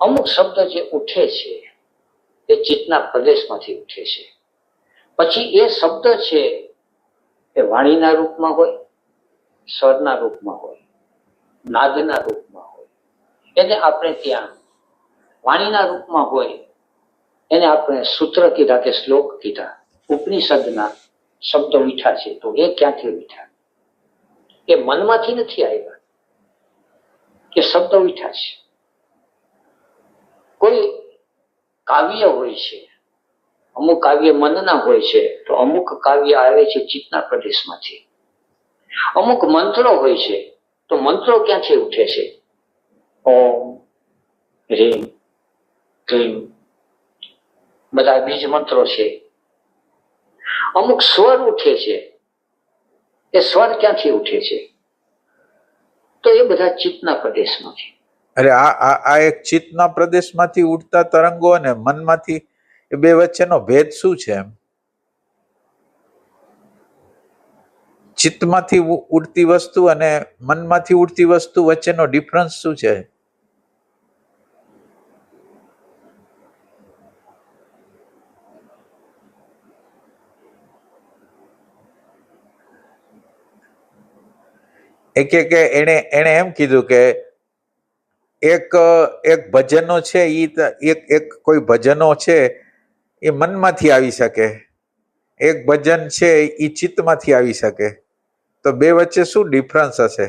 અમુક શબ્દ જે ઉઠે છે એ ચિત્તના પ્રદેશમાંથી ઉઠે છે. પછી એ શબ્દ છે એ વાણીના રૂપમાં હોય, સ્વરના રૂપમાં હોય, નાદના રૂપમાં હોય. એને આપણે ત્યાં વાણીના રૂપમાં હોય એને આપણે સૂત્ર કીધા કે શ્લોક કીધા, ઉપનિષદના શબ્દો મીઠા છે. તો એ ક્યાંથી મીઠા? એ મનમાંથી નથી આવ્યા કે શબ્દો મીઠા છે. કોઈ કાવ્ય હોય છે, અમુક કાવ્ય મનના હોય છે, તો અમુક કાવ્ય આવે છે ચિત્તના પ્રદેશમાંથી. અમુક મંત્રો હોય છે, તો મંત્રો ક્યાંથી ઉઠે છે? ઓમ, રીમ, ક્લીમ, બધા બીજ મંત્રો છે. અમુક સ્વર ઉઠે છે, એ સ્વર ક્યાંથી ઉઠે છે? તો એ બધા ચિત્તના પ્રદેશમાંથી. અરે આ એક ચિત્તના પ્રદેશમાંથી ઉઠતા તરંગો અને મનમાંથી, એ બે વચ્ચેનો ભેદ શું છે? એમ ચિત્તમાંથી ઉડતી વસ્તુ અને મનમાંથી ઉડતી વસ્તુ વચ્ચેનો ડિફરન્સ શું છે? કે એને એમ કીધું કે એક ભજનો છે, એક કોઈ ભજનો છે એ મનમાંથી આવી શકે, એક ભજન છે એ ચિત્તમાંથી આવી શકે. તો બે વચ્ચે શું ડિફરન્સ હશે?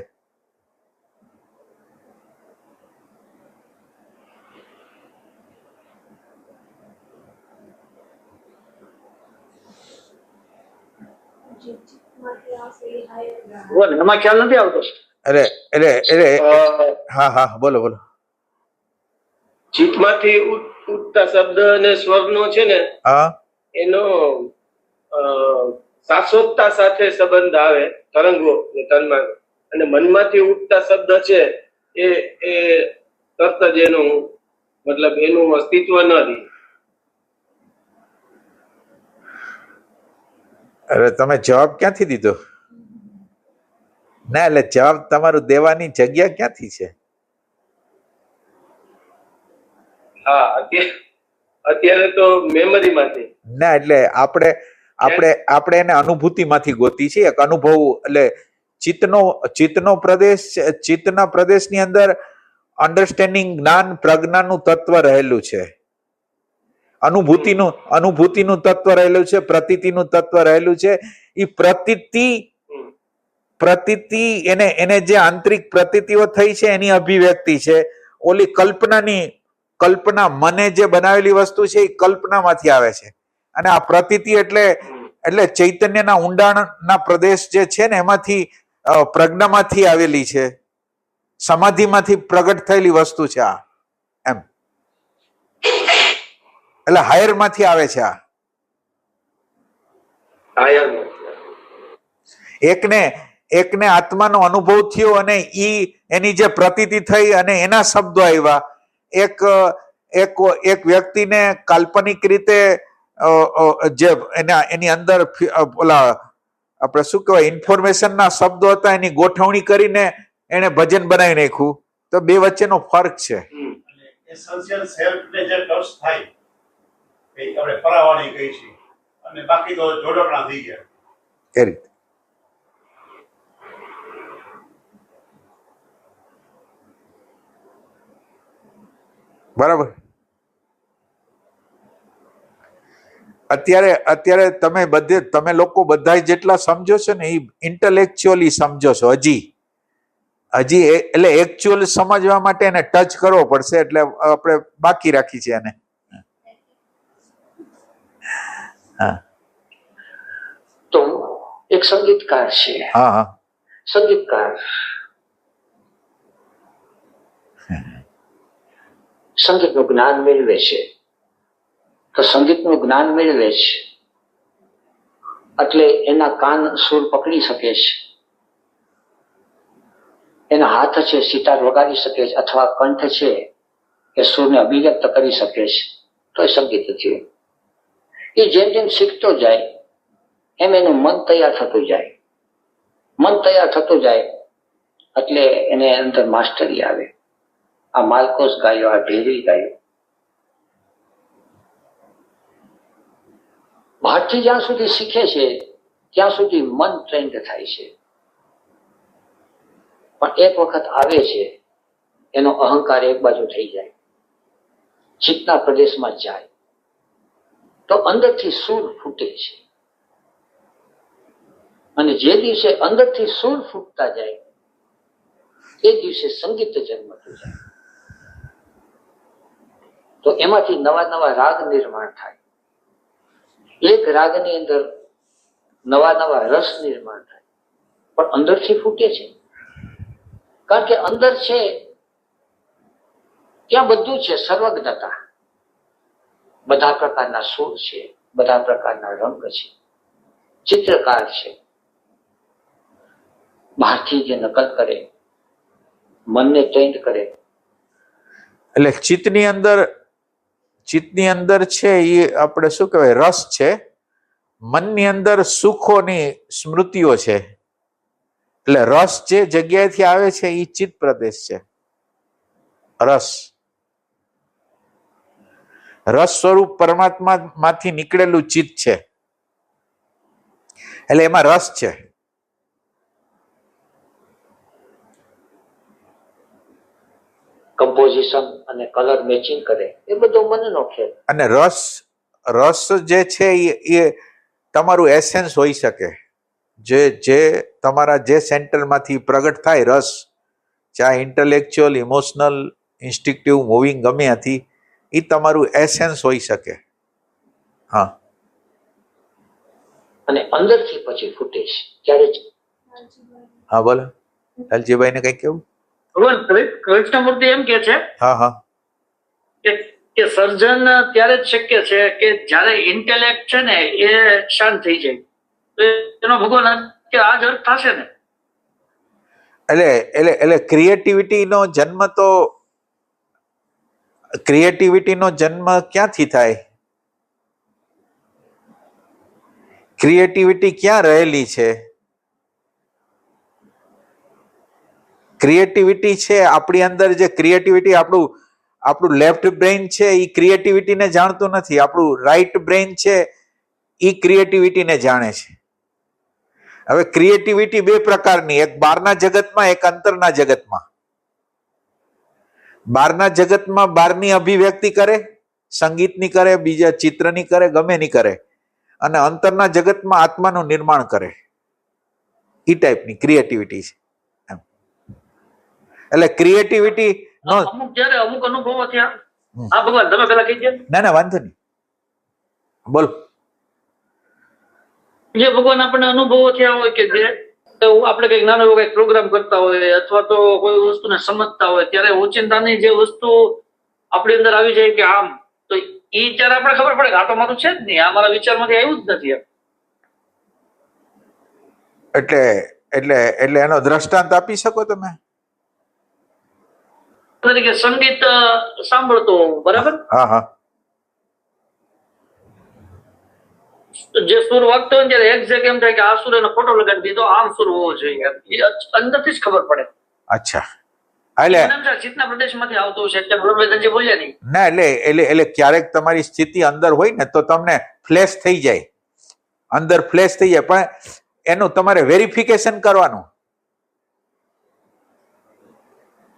એમાં ખ્યાલ નથી આવતો. અરે હા બોલો. ચિત્તમાંથી ઉઠતા શબ્દ અને સ્વરનો છે ને, એનો શાશ્વતતા સાથે સંબંધ આવે, તરંગો તનમાં. અને મનમાંથી ઉઠતા શબ્દ છે એ તરત જ એનું મતલબ એનું અસ્તિત્વ નથી. અરે તમે જવાબ ક્યાંથી દીધો? ના, એટલે જવાબ તમારું દેવાની જગ્યા ક્યાંથી છે? હા, અત્યારે તો મેમરીમાંથી. ના, એટલે આપણે એને અનુભૂતિમાંથી ગોતી છે. એક અનુભવ, એટલે ચિત્તનો પ્રદેશ, ચિત્તના પ્રદેશની અંદર અન્ડરસ્ટેન્ડિંગ, જ્ઞાન, પ્રજ્ઞાનું તત્વ રહેલું છે. અનુભૂતિનું તત્વ રહેલું છે, પ્રતીતિનું તત્વ રહેલું છે. એ પ્રતીતિ એને જે આંતરિક પ્રતીતિઓ થઈ છે એની અભિવ્યક્તિ છે. ઓલી કલ્પના મને જે બનાવેલી વસ્તુ છે એ કલ્પનામાંથી આવે છે. અને આ પ્રતીતિ એટલે ચૈતન્યના ઊંડાણના પ્રદેશ જે છે ને એમાંથી, પ્રજ્ઞામાંથી આવેલી છે, સમાધિમાંથી પ્રગટ થયેલી વસ્તુ છે આ. એમ એટલે હાયર માંથી આવે છે આ. એકને આત્માનો અનુભવ થયો અને એની જે પ્રતીતિ થઈ અને એના શબ્દો આવ્યા. એક વ્યક્તિને કાલ્પનિક રીતે જે એની અંદર ઓલા આપણે શું કહેવાય ઇન્ફોર્મેશનના શબ્દો હતા એની ગોઠવણી કરીને એને ભજન બનાવી નાખ્યું. તો બે વચ્ચેનો ફરક છે. એસેન્શિયલ સેલ્ફને જે ટચ થાય એ આપણે પરાવાણી કહી છે, અને બાકી તો જોડકણા થઈ ગયા એ રીતે. બરાબર. અત્યારે તમે લોકો બધા જેટલા સમજો છો ને એ ઇન્ટેલેક્ચ્યુઅલી સમજો છો. હજી એટલે એકચ્યુઅલ સમજવા માટે એને ટચ કરવો પડશે, એટલે આપણે બાકી રાખી છે એને. તો એક સંગીતકાર છે. હા. સંગીતકાર સંગીતનું જ્ઞાન મેળવે છે. તો સંગીતનું જ્ઞાન મેળવે છે એટલે એના કાન સુર પકડી શકે છે, એના હાથ છે સિતાર વગાડી શકે છે, અથવા કંઠ છે એ સુરને અભિવ્યક્ત કરી શકે છે. તો એ સંગીત થયું. એ જેમ જેમ શીખતો જાય એમ એનું મન તૈયાર થતું જાય. મન તૈયાર થતું જાય એટલે એને અંદર માસ્ટરી આવે. આ માલકોસ ગાયો, આ ઢેરી ગાયો, હાથથી જ્યાં સુધી શીખે છે ત્યાં સુધી મન ટ્રેન્ડ થાય છે, પણ એક વખત આવે છે એનો અહંકાર એક બાજુ થઈ જાય, ચિત્તના પ્રદેશમાં જાય તો અંદરથી સૂર ફૂટે છે. અને જે દિવસે અંદરથી સૂર ફૂટતા જાય એ દિવસે સંગીત જન્મતું જાય. તો એમાંથી નવા નવા રાગ નિર્માણ થાય. એક રાગની અંદર નવા નવા રસ નિર્માણ થાય, પણ અંદરથી ફૂટે છે. કારણ કે અંદર છે ત્યાં બધું છે, સર્વજ્ઞતા. બધા પ્રકારના સુર છે, બધા પ્રકારના રંગ છે, ચિત્રકાર છે. બહારથી જે નકલ કરે, મનને ટ્રેન્ડ કરે. એટલે ચિત્તની અંદર છે એ આપણે શું કહેવાય, રસ છે. મનની અંદર સુખોની સ્મૃતિઓ છે. એટલે રસ જે જગ્યાએથી આવે છે એ ચિત્ત પ્રદેશ છે. રસ સ્વરૂપ પરમાત્મા માંથી નીકળેલું ચિત્ત છે, એટલે એમાં રસ છે. કમ્પોઝિશન અને કલર મેચિંગ કરે એ બધો મનનો ખેલ. અને રસ જે છે એ તમારું એસેન્સ હોઈ શકે. જે તમારા જે સેન્ટરમાંથી પ્રગટ થાય રસ, ચાહે ઇન્ટેલેક્ચ્યુઅલ, ઇમોશનલ, ઇન્સ્ટિંક્ટિવ, મૂવિંગ ગમે ત્યાંથી, એ તમારું એસેન્સ હોઈ શકે. હા, અને અંદરથી પછી ફૂટે છે ત્યારે. હા બોલો લાલજીભાઈ ને કઈ કેવું? ભગવાન કૃષ્ણમૂર્તિ એમ કે છે હા કે સર્જન ત્યારે જ શક્ય છે કે જ્યારે ઇન્ટેલેક્ટ છે ને એ શાંત થઈ જાય. તો એનો ભગવાન કે આ જ અર્થ થશે ને. એટલે ક્રિએટિવિટીનો જન્મ ક્યાંથી થાય? ક્રિએટિવિટી ક્યાં રહેલી છે? ક્રિએટિવિટી છે આપણી અંદર. જે ક્રિએટિવિટી આપણું લેફ્ટ બ્રેઇન છે એ ક્રિએટિવિટીને જાણતું નથી. આપણું રાઈટ બ્રેઇન છે એ ક્રિએટિવિટીને જાણે છે. હવે ક્રિએટિવિટી બે પ્રકારની, એક બહારના જગતમાં, એક અંતરના જગતમાં. બહારના જગતમાં બહારની અભિવ્યક્તિ કરે, સંગીતની કરે, બીજા ચિત્રની કરે, ગમે ની કરે. અને અંતરના જગતમાં આત્માનું નિર્માણ કરે. એ ટાઈપની ક્રિએટિવિટી છે. એટલે ક્રિએટિવિટી નો અમુક અનુભવો થયા. હા ભગવાન તમે પેલા કહી દે. ના વાંધો નહીં, બોલ. જે ભગવાન આપણને અનુભવો થયા હોય કે જે આપણે કઈક નાનો એવો કઈક પ્રોગ્રામ કરતા હોય અથવા તો કોઈ વસ્તુને સમજતા હોય ત્યારે ઓચિંતાની જે વસ્તુ આપણી અંદર આવી જાય કે આમ, તો એ ત્યારે આપણે ખબર પડે કે આ તો મારું છે જ નહીં, આ મારા વિચારમાંથી આવ્યું જ નથી. એટલે એનો દ્રષ્ટાંત આપી શકો તમે? તરીકે સંગીત સાંભળતો બરાબર, હા, જે સુર વાગતો હોય ત્યારે એક્ઝેક્ટ એમ થાય કે આ સુર એનો ફોટો લગાડી દીધો, આમ સુર હોવો જોઈએ, એ અંદરથી જ ખબર પડે. અચ્છા, એટલે ચિત્તના પ્રદેશમાંથી આવતો છે એટલે ભગવાનજી બોલ્યા નહીં ના. એટલે ક્યારેક તમારી સ્થિતિ અંદર હોય ને તો તમને ફ્લેશ થઈ જાય, અંદર ફ્લેશ થઈ જાય, પણ એનું તમારે વેરિફિકેશન કરવાનું.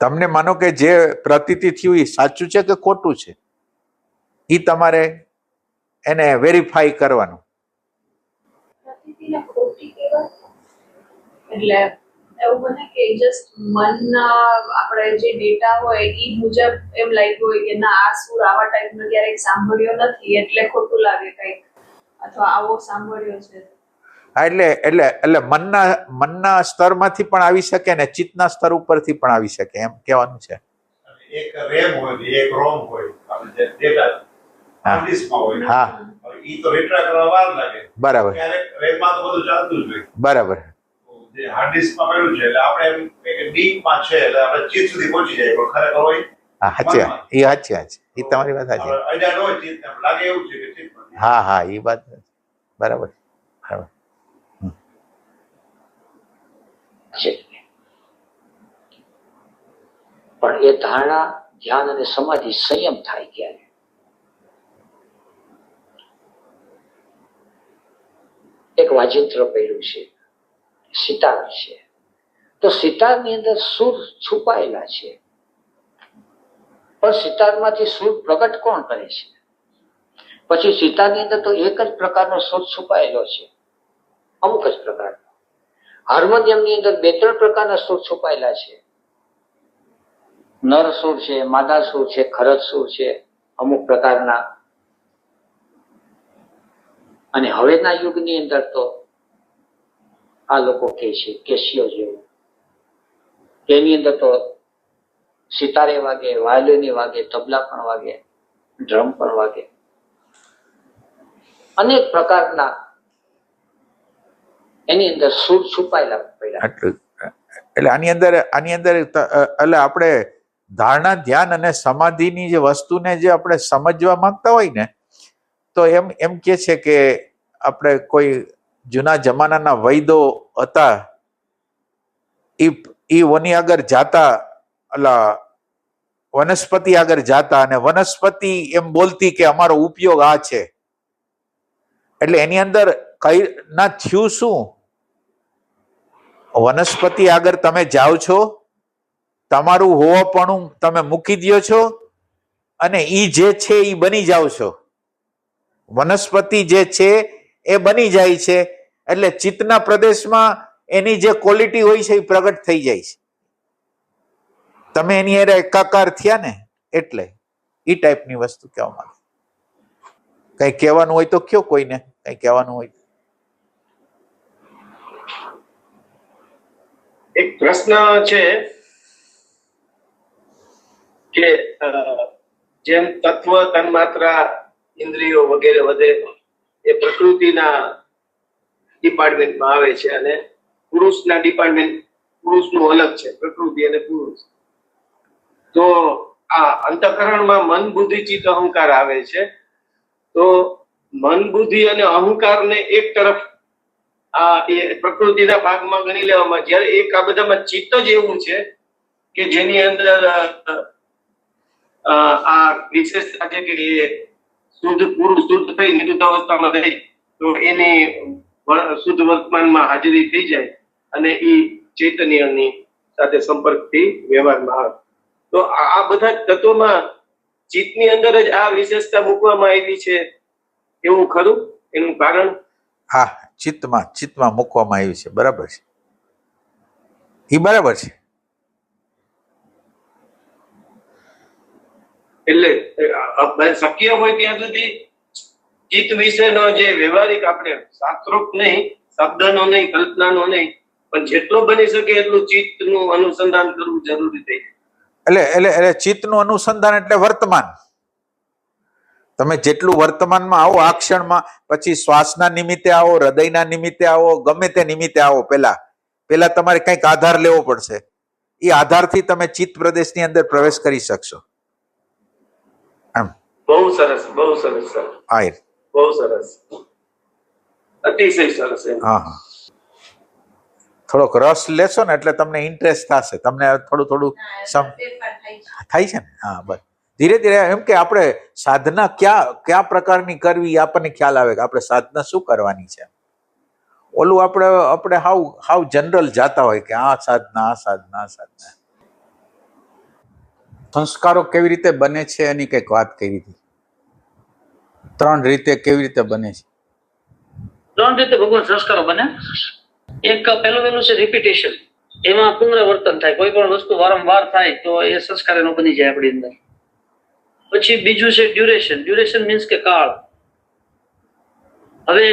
તમને માનો કે જે પ્રતીતિ થયું એ સાચું છે કે ખોટું છે, એ તમારે એને વેરીફાઈ કરવાનું. એટલે એવું બને કે જસ્ટ મનના આપણે જે ડેટા હોય એ મુજબ એમ લાગ્યું હોય કે ના આ સુર આવા ટાઈપનો ક્યારેક સાંભળ્યો નથી એટલે ખોટું લાગે કંઈક, અથવા આવો સાંભળ્યો છે. એટલે મનના સ્તરમાંથી પણ આવી શકે ને ચિત્તના સ્તર ઉપરથી પણ આવી શકે, એમ કહેવાનું છે. એક રેમ હોય, એક રોમ હોય, આપણે જે ડેટા હાર્ડડિસ્કમાં હોય, હા, ઈ તો રીટ્રા કરવા વાર લાગે. બરાબર. ક્યારેક રેમમાં તો બધું ચાલતું જ હોય. બરાબર. જે હાર્ડડિસ્કમાં પડ્યું છે એટલે આપણે એમ કે ડીપમાં છે એટલે આપણે ચિત્ત સુધી પહોંચી જાય, પણ ખરેખર હોય હા, સાચી વાત, એ સાચી વાત છે, એ તમારી વાત સાચી. અજાણ હોય ચિત્ત, લાગે એવું છે કે ચિત્ત. હા, એ વાત બરાબર. છે પણ એ ધારણા, ધ્યાન અને સમાધિ સંયમ થાય ક્યારે? વાજિંત્ર પહેર્યું છે, સિતાર છે, તો સિતારની અંદર સુર છુપાયેલા છે, પણ સિતારમાંથી સુર પ્રગટ કોણ કરે છે? પછી સિતારની અંદર તો એક જ પ્રકારનો સુર છુપાયેલો છે, અમુક જ પ્રકારનો. હાર્મોનિયમની અંદર 2-3 પ્રકારના સુર છુપાયેલા છે, નર સુર છે, માદા સુર છે, ખરજ સુર છે, અમુક પ્રકારના. અને હવેના યુગની અંદર તો આ લોકો કહે છે કેશિયો જેવું, એની અંદર તો સિતારે વાગે, વાયોલિન વાગે, તબલા પણ વાગે, ડ્રમ પણ વાગે, અનેક પ્રકારના એની અંદર સુર છુપાયેલા પડ્યા. એટલે આની અંદર એટલે આપણે ધારણા, ધ્યાન અને સમાધિની જે વસ્તુને જે આપણે સમજવા માંગતા હોય ને, તો એમ કે છે કે આપણે કોઈ જૂના જમાનાના વૈદો હતા, ઈ ઓની આગળ જાતા, અલા વનસ્પતિ આગળ જાતા, અને વનસ્પતિ એમ બોલતી કે અમારો ઉપયોગ આ છે. એટલે એની અંદર કઈ ના થયું શું? વનસ્પતિ આગળ તમે જાઓ છો, તમારું હોવાપણું તમે મૂકી દો છો, અને ઈ જે છે એ બની જાઓ છો. વનસ્પતિ જે છે એ બની જાય છે, એટલે ચિત્તના પ્રદેશમાં એની જે ક્વોલિટી હોય છે એ પ્રગટ થઈ જાય છે. તમે એની હારે એકાકાર થયા ને, એટલે એ ટાઈપની વસ્તુ કહેવા માંગે. કઈ કહેવાનું હોય તો કયો, કોઈને કઈ કહેવાનું હોય. એક પ્રશ્ન છે કે જેમ તત્વ, તન્માત્રા, ઇન્દ્રિયો વગેરે વધે એ પ્રકૃતિના ડિપાર્ટમેન્ટમાં આવે છે, અને પુરુષના ડિપાર્ટમેન્ટ, પુરુષનું અલગ છે, પ્રકૃતિ અને પુરુષ. તો આ અંતઃકરણમાં મન, બુદ્ધિ, ચિત્ત, અહંકાર આવે છે. તો મન, બુદ્ધિ અને અહંકારને એક તરફ આ એ પ્રકૃતિના ભાગમાં ગણી લેવામાં, જ્યારે એક આ બધામાં ચિત્ત જ એવું છે કે જેની અંદર આ વિશેષતા છે કે એ શુદ્ધ પુરુષ શુદ્ધ થઈ નિરુદ્ધ અવસ્થામાં રહી તો એની શુદ્ધ વર્તમાનમાં હાજરી થઈ જાય અને એ ચૈતન્યની સાથે સંપર્કથી વ્યવહારમાં આવે. તો આ બધા તત્વોમાં ચિત્તની અંદર જ આ વિશેષતા મૂકવામાં આવી છે, એવું ખરું? એનું કારણ? હા, ચિત્તમાં મૂકવામાં આવી છે, બરાબર છે, એ બરાબર છે. એટલે શક્ય હોય ત્યાં સુધી ચિત્ત વિશેનો જે વ્યવહારિક, આપણે શાસ્ત્રોક્ત નહીં, શબ્દનો નહીં, કલ્પનાનો નહીં, પણ જેટલું બની શકે એટલું ચિત્તનું અનુસંધાન કરવું જરૂરી થઈ જાય. એટલે ચિત્તનું અનુસંધાન એટલે વર્તમાન. તમે જેટલું વર્તમાનમાં આવો આ ક્ષણમાં, પછી શ્વાસના નિમિત્તે આવો, હૃદયના નિમિત્તે આવો, ગમે તે નિમિત્તે આવો, પેલા તમારે કંઈક આધાર લેવો પડશે. એ આધારથી તમે ચિત્ત પ્રદેશની અંદર પ્રવેશ કરી શકશો. એમ. બહુ સરસ, બહુ સરસ સર. હા, બહુ સરસ, અતિશય સરસ. હા, થોડોક રસ લેશો ને એટલે તમને ઇન્ટરેસ્ટ થશે, તમને થોડું થાય છે ને. હા, બસ ધીરે ધીરે. એમ કે આપણે સાધના કયા પ્રકારની કરવી આપણને ખ્યાલ આવે કે આપણે સાધના શું કરવાની છે. ઓલું આપણે હાવ જનરલ જાતા હોય કે આ સાધના. સંસ્કારો કેવી રીતે બને છે એની કંઈક વાત કરી હતી. 3 રીતે કેવી રીતે બને છે? 3 રીતે ભગવાન સંસ્કારો બને. એક પહેલું છે રિપીટેશન, એમાં પુનરાવર્તન થાય. કોઈ પણ વસ્તુ વારંવાર થાય તો એ સંસ્કાર એનો બની જાય આપણી અંદર. પછી બીજું છે ડ્યુરેશન મીન્સ કે કાળ. હવે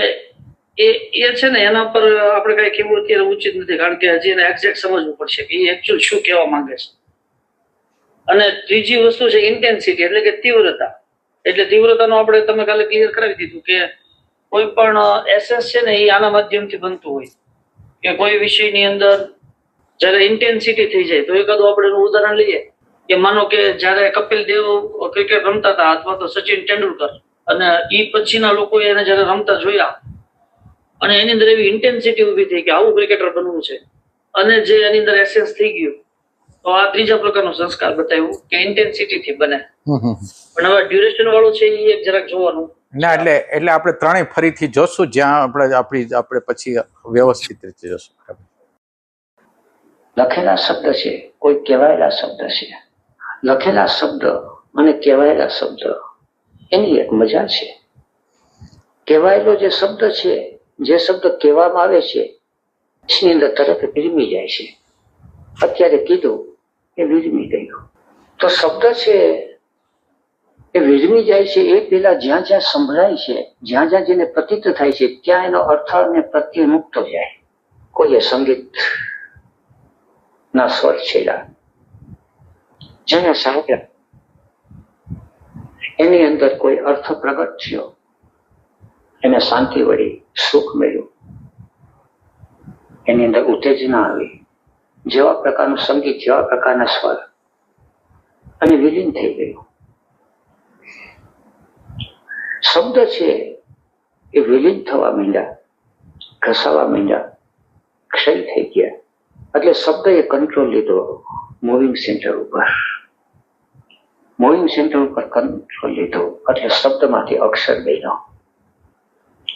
એ છે ને, એના પર આપણે કઈ કેવું અત્યારે ઉચિત નથી, કારણ કે હજી એને એક્ઝેક્ટ સમજવું પડશે કે એ એકચ્યુઅલ શું કહેવા માંગે છે. અને ત્રીજી વસ્તુ છે ઇન્ટેન્સિટી, એટલે કે તીવ્રતા. એટલે તીવ્રતાનો આપણે તમે કાલે ક્લિયર કરાવી દીધું કે કોઈ પણ એસેસ છે ને એ આના માધ્યમથી બનતું હોય કે કોઈ વિષયની અંદર જયારે ઇન્ટેન્સિટી થઈ જાય. તો એકાદું આપણે એનું ઉદાહરણ લઈએ કે માનો કે જયારે કપિલ દેવ ક્રિકેટ રમતા હતા, અથવા તો સચિન તેંડુલકર, અને એ પછીના લોકોએ એને જયારે રમતા જોયા અને એની અંદર એવી ઇન્ટેન્સિટી ઉભી થઈ કે આવું ક્રિકેટર બનવું છે, અને જે એની અંદર એસેન્સ થઈ ગયું. તો આ ત્રીજા પ્રકારનો સંસ્કાર બતાવ્યું કે ઇન્ટેન્સિટી થી બને. પણ હવે ડ્યુરેશન વાળું છે એ એક જરાક જોવાનું ના એટલે આપણે ત્રણેય ફરીથી જોશું, જ્યાં આપણે પછી વ્યવસ્થિત રીતે જોશું. લખેલા શબ્દ છે, કોઈ કહેવાયેલા શબ્દ છે. લખેલા શબ્દ અને કહેવાયેલા શબ્દ એની એક મજા છે. કહેવાયેલો જે શબ્દ છે, જે શબ્દ કહેવામાં આવે છે એની અંદર તરત વિરમી જાય છે. અત્યારે કીધું એ વિરમી ગયું. તો શબ્દ છે એ વિરમી જાય છે એ પેલા જ્યાં જ્યાં સંભળાય છે, જ્યાં જ્યાં જેને પ્રતીત થાય છે ત્યાં એનો અર્થ અને પ્રત્યય મુક્તો જાય. કોઈએ સંગીત ના સ્વર છેડા જેને સાંભળ્યા એની અંદર કોઈ અર્થ પ્રગટ થયો, એને શાંતિ વળી, સુખ મળ્યું, એની અંદર ઉત્તેજના આવી, જેવા પ્રકારનું સંગીત, જેવા પ્રકારના સ્વર, અને વિલીન થઈ ગયું. શબ્દ છે એ વિલીન થવા માંડ્યા, ઘસાવા માંડ્યા, ક્ષય થઈ ગયા. એટલે શબ્દ એ કંટ્રોલ લીધો મૂવિંગ સેન્ટર ઉપર. મૂવિંગ સેન્ટર ઉપર કંટ્રોલ લીધો એટલે શબ્દમાંથી અક્ષર બન્યો.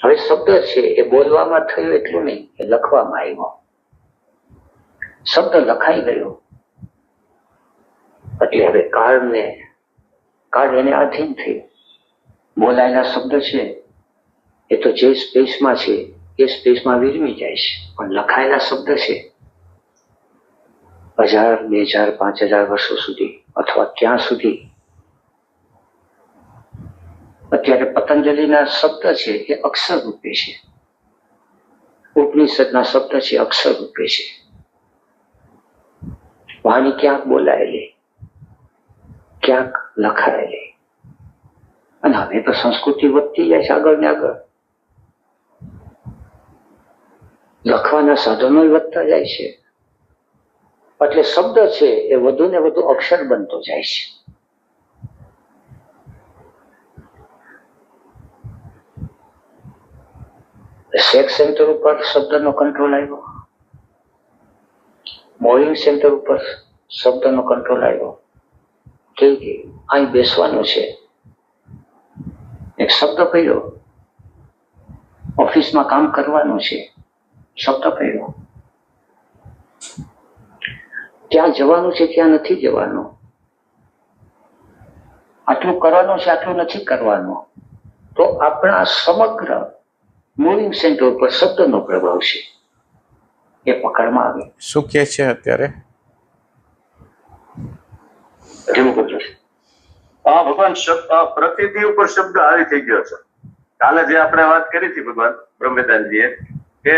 હવે શબ્દ છે એ બોલવામાં થયો એટલું નહીં, એ લખવામાં આવ્યો. શબ્દ લખાઈ ગયો એટલે હવે કાળ એને આધીન થયું. બોલાયેલા શબ્દ છે એ તો જે સ્પેસમાં છે એ સ્પેસમાં વિરમી જાય છે, પણ લખાયેલા શબ્દ છે 1000, 2000, 5000 વર્ષો સુધી અથવા ક્યાં સુધી. અત્યારે પતંજલિના શબ્દ છે એ અક્ષર રૂપે છે, ઉપનિષદના શબ્દ છે અક્ષર રૂપે છે. વાણી ક્યાંક બોલાયેલી, ક્યાંક લખાયેલી. અને હવે તો સંસ્કૃતિ વધતી જાય છે આગળ ને આગળ. લખવાના સાધનો વધતા જાય છે એટલે શબ્દ છે એ વધુ ને વધુ અક્ષર બનતો જાય છે. સેક્સ સેન્ટર ઉપર શબ્દનો કંટ્રોલ આવ્યો, મોર્નિંગ સેન્ટર ઉપર શબ્દનો કંટ્રોલ આવ્યો. કે અહીં બેસવાનું છે, એક શબ્દ પડ્યો. ઓફિસમાં કામ કરવાનું છે, શબ્દ પડ્યો. ત્યાં જવાનું છે, ત્યાં નથી જવાનું. આટલું કરવાનું છે, આટલું નથી કરવાનું. તો આપણા સમગ્ર મૂવિંગ સેન્ટર ઉપર શબ્દનો પ્રભાવ છે, એ પકડમાં આવે. શું કે છે અત્યારે? હા ભગવાન, પ્રકૃતિ ઉપર શબ્દ આવી થઈ ગયો છે. કાલે જે આપણે વાત કરી હતી ભગવાન બ્રહ્મવેદાંતજીએ, કે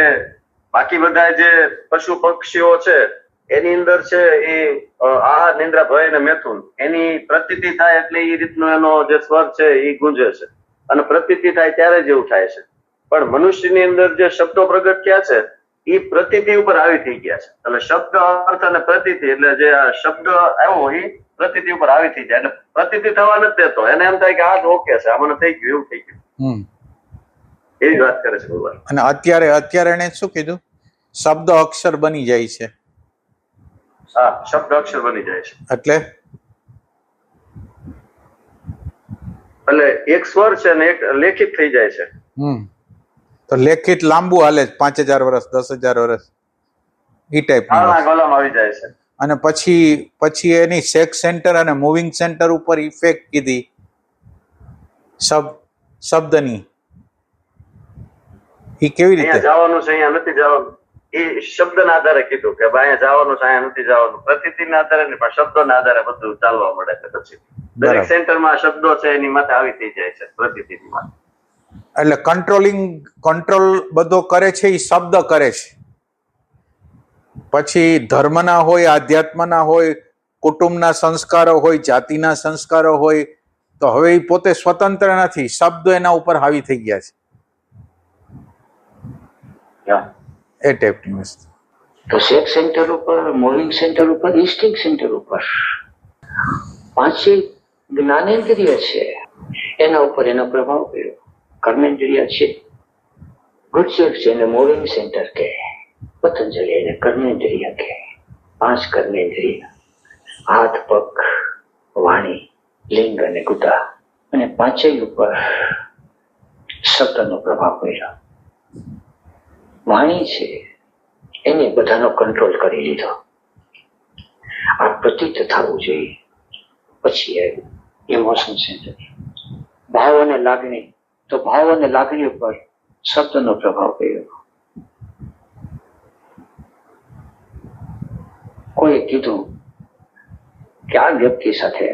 બાકી બધા જે પશુ પક્ષીઓ છે એની અંદર છે એ આહાર, નિંદ્રા, ભય અને મેથુન, એની પ્રતીતિ થાય એટલે એ રીતનો એનો જે સ્વર છે એ ગુંજે છે, અને પ્રતીતિ થાય ત્યારે જેવું થાય છે. પણ મનુષ્યની અંદર જે શબ્દો પ્રગટ થયા છે એ પ્રતીતિ ઉપર આવી થઈ ગયા છે. એટલે શબ્દ, અર્થ અને પ્રતીતિ, એટલે જે શબ્દ આવ્યો એ પ્રતીતિ ઉપર આવી થઈ જાય. એટલે પ્રતીતિ થવા નથી દેતો, એને એમ થાય કે આ જ ઓકે છે, આ મને થઈ ગયું, એવું થઈ ગયું. એવી વાત કરે છે ભગવાન. અને અત્યારે એને શું કીધું? શબ્દ અક્ષર બની જાય છે. હા, શબ્દ અક્ષર બની જાય છે. એટલે એક સ્વર છે ને એક લેખિત થઈ જાય છે. તો લેખિત લાંબુ હાલે 5000 વર્ષ, 10000 વર્ષ, એ ટાઈપ આવી જાય છે. અને પછી એની સેક્સ સેન્ટર અને મૂવિંગ સેન્ટર ઉપર ઇફેક્ટ કીધી શબ્દની. એ કેવી રીતે જવાનું છે, અહીંયા નથી જવાનું, એ શબ્દના આધારે કીધું કે ભાઈ અહીંયા જવાનું છે, અહીંયા નથી જવાનું. પ્રતીતિના આધારે નહીં, પણ શબ્દોના આધારે બધું ચાલવા મળે છે. પછી દરેક સેન્ટરમાં શબ્દો છે એની માથે આવી થઈ જાય છે પ્રતીતિની માથે. એટલે કંટ્રોલ બધો કરે છે એ શબ્દ કરે છે. પછી ધર્મના હોય, આધ્યાત્મના હોય, કુટુંબના સંસ્કારો હોય, જાતિના સંસ્કારો હોય, તો હવે એ પોતે સ્વતંત્ર નથી, શબ્દો એના ઉપર હાવી થઈ ગયા છે. એ ટાઈપની વસ્તુ. તો સેક્સ સેન્ટર ઉપર, મૂવિંગ સેન્ટર ઉપર, ઇન્સ્ટિંક્ટ સેન્ટર ઉપર 5 જ્ઞાનેન્દ્રિય છે, એના ઉપર એનો પ્રભાવ પડ્યો. કર્મેન્દ્રિય છે, ગુજર છે એને મૂવિંગ સેન્ટર કહે, પતંજલિ એને કર્મેન્દ્રિય કહે. 5 કર્મેન્દ્રિય, હાથ, પગ, વાણી, લિંગ અને ગુદા, અને 5 ઉપર શબ્દનો પ્રભાવ પડ્યો. વાણી છે એને બધાનો કંટ્રોલ કરી લીધો. આ પ્રતીત થવું જોઈએ. પછી ઇમોશન સેન્ટર, ભાવ અને લાગણી. તો ભાવ અને લાગણી ઉપર શબ્દનો પ્રભાવ પડ્યો. કોઈએ કીધું કે આ વ્યક્તિ સાથે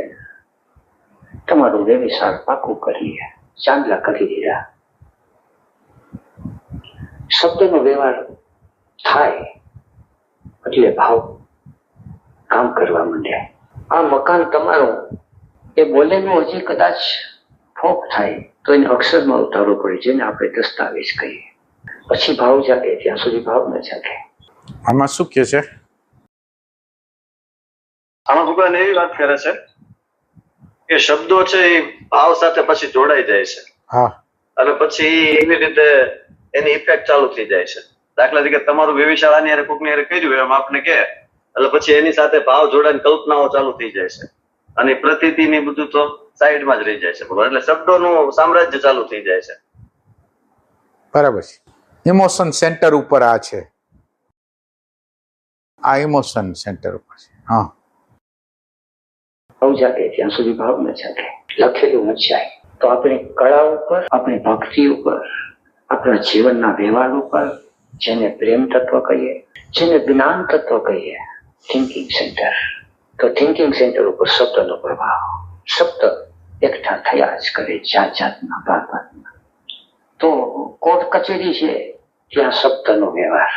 તમારું વ્યવહાર પાકું કરીએ, ચાંદલા કરી દીધા. શબ્દનો વ્યવહાર થાય એટલે ભાવ કામ કરવા માંડ્યા. આ મકાન તમારું એ બોલેલું હજી કદાચ ફોક થાય તો એને અક્ષરમાં ઉતારવું પડે, જેને આપણે દસ્તાવેજ કહીએ. પછી ભાવ જાગે, ત્યાં સુધી ભાવ ન જાગે. આમાં શું કે છે? આમાં ભગવાન એવી વાત કરે છે કે શબ્દો છે એ ભાવ સાથે પછી જોડાઈ જાય છે. હા. અને પછી એવી રીતે એની ઇફેક્ટ ચાલુ થઈ જાય છે. દાખલા તરીકે તમારું વ્યવશાળાની હારે કોકની હારે કર્યું એમ આપને કે, એટલે પછી એની સાથે ભાવ જોડાઈને કલ્પનાઓ ચાલુ થઈ જાય છે. અને પ્રતીતિની બધું તો સાઈડમાં જ રહી જાય છે. બરોબર, એટલે શબ્દોનું સામ્રાજ્ય ચાલુ થઈ જાય છે. બરાબર છે. ઇમોશન સેન્ટર ઉપર આ છે. આ ઇમોશન સેન્ટર ઉપર છે. હા. ભાવ જાગે ત્યાં સુધી ભાવ ન જાગે. લખેલું ન જાય તો આપણી કળા ઉપર, આપણી ભક્તિ ઉપર, આપણા જીવનના વ્યવહાર ઉપર, જેને પ્રેમ તત્વ કહીએ, જેને જ્ઞાન તત્વ કહીએ, થિંકિંગ સેન્ટર. તો થિંકિંગ સેન્ટર ઉપર શબ્દનો પ્રભાવ. શબ્દ એકઠા થયા જ કરે, જાત જાતના ભાતભાતના. તો કોર્ટ કચેરી છે ત્યાં શબ્દનો વ્યવહાર,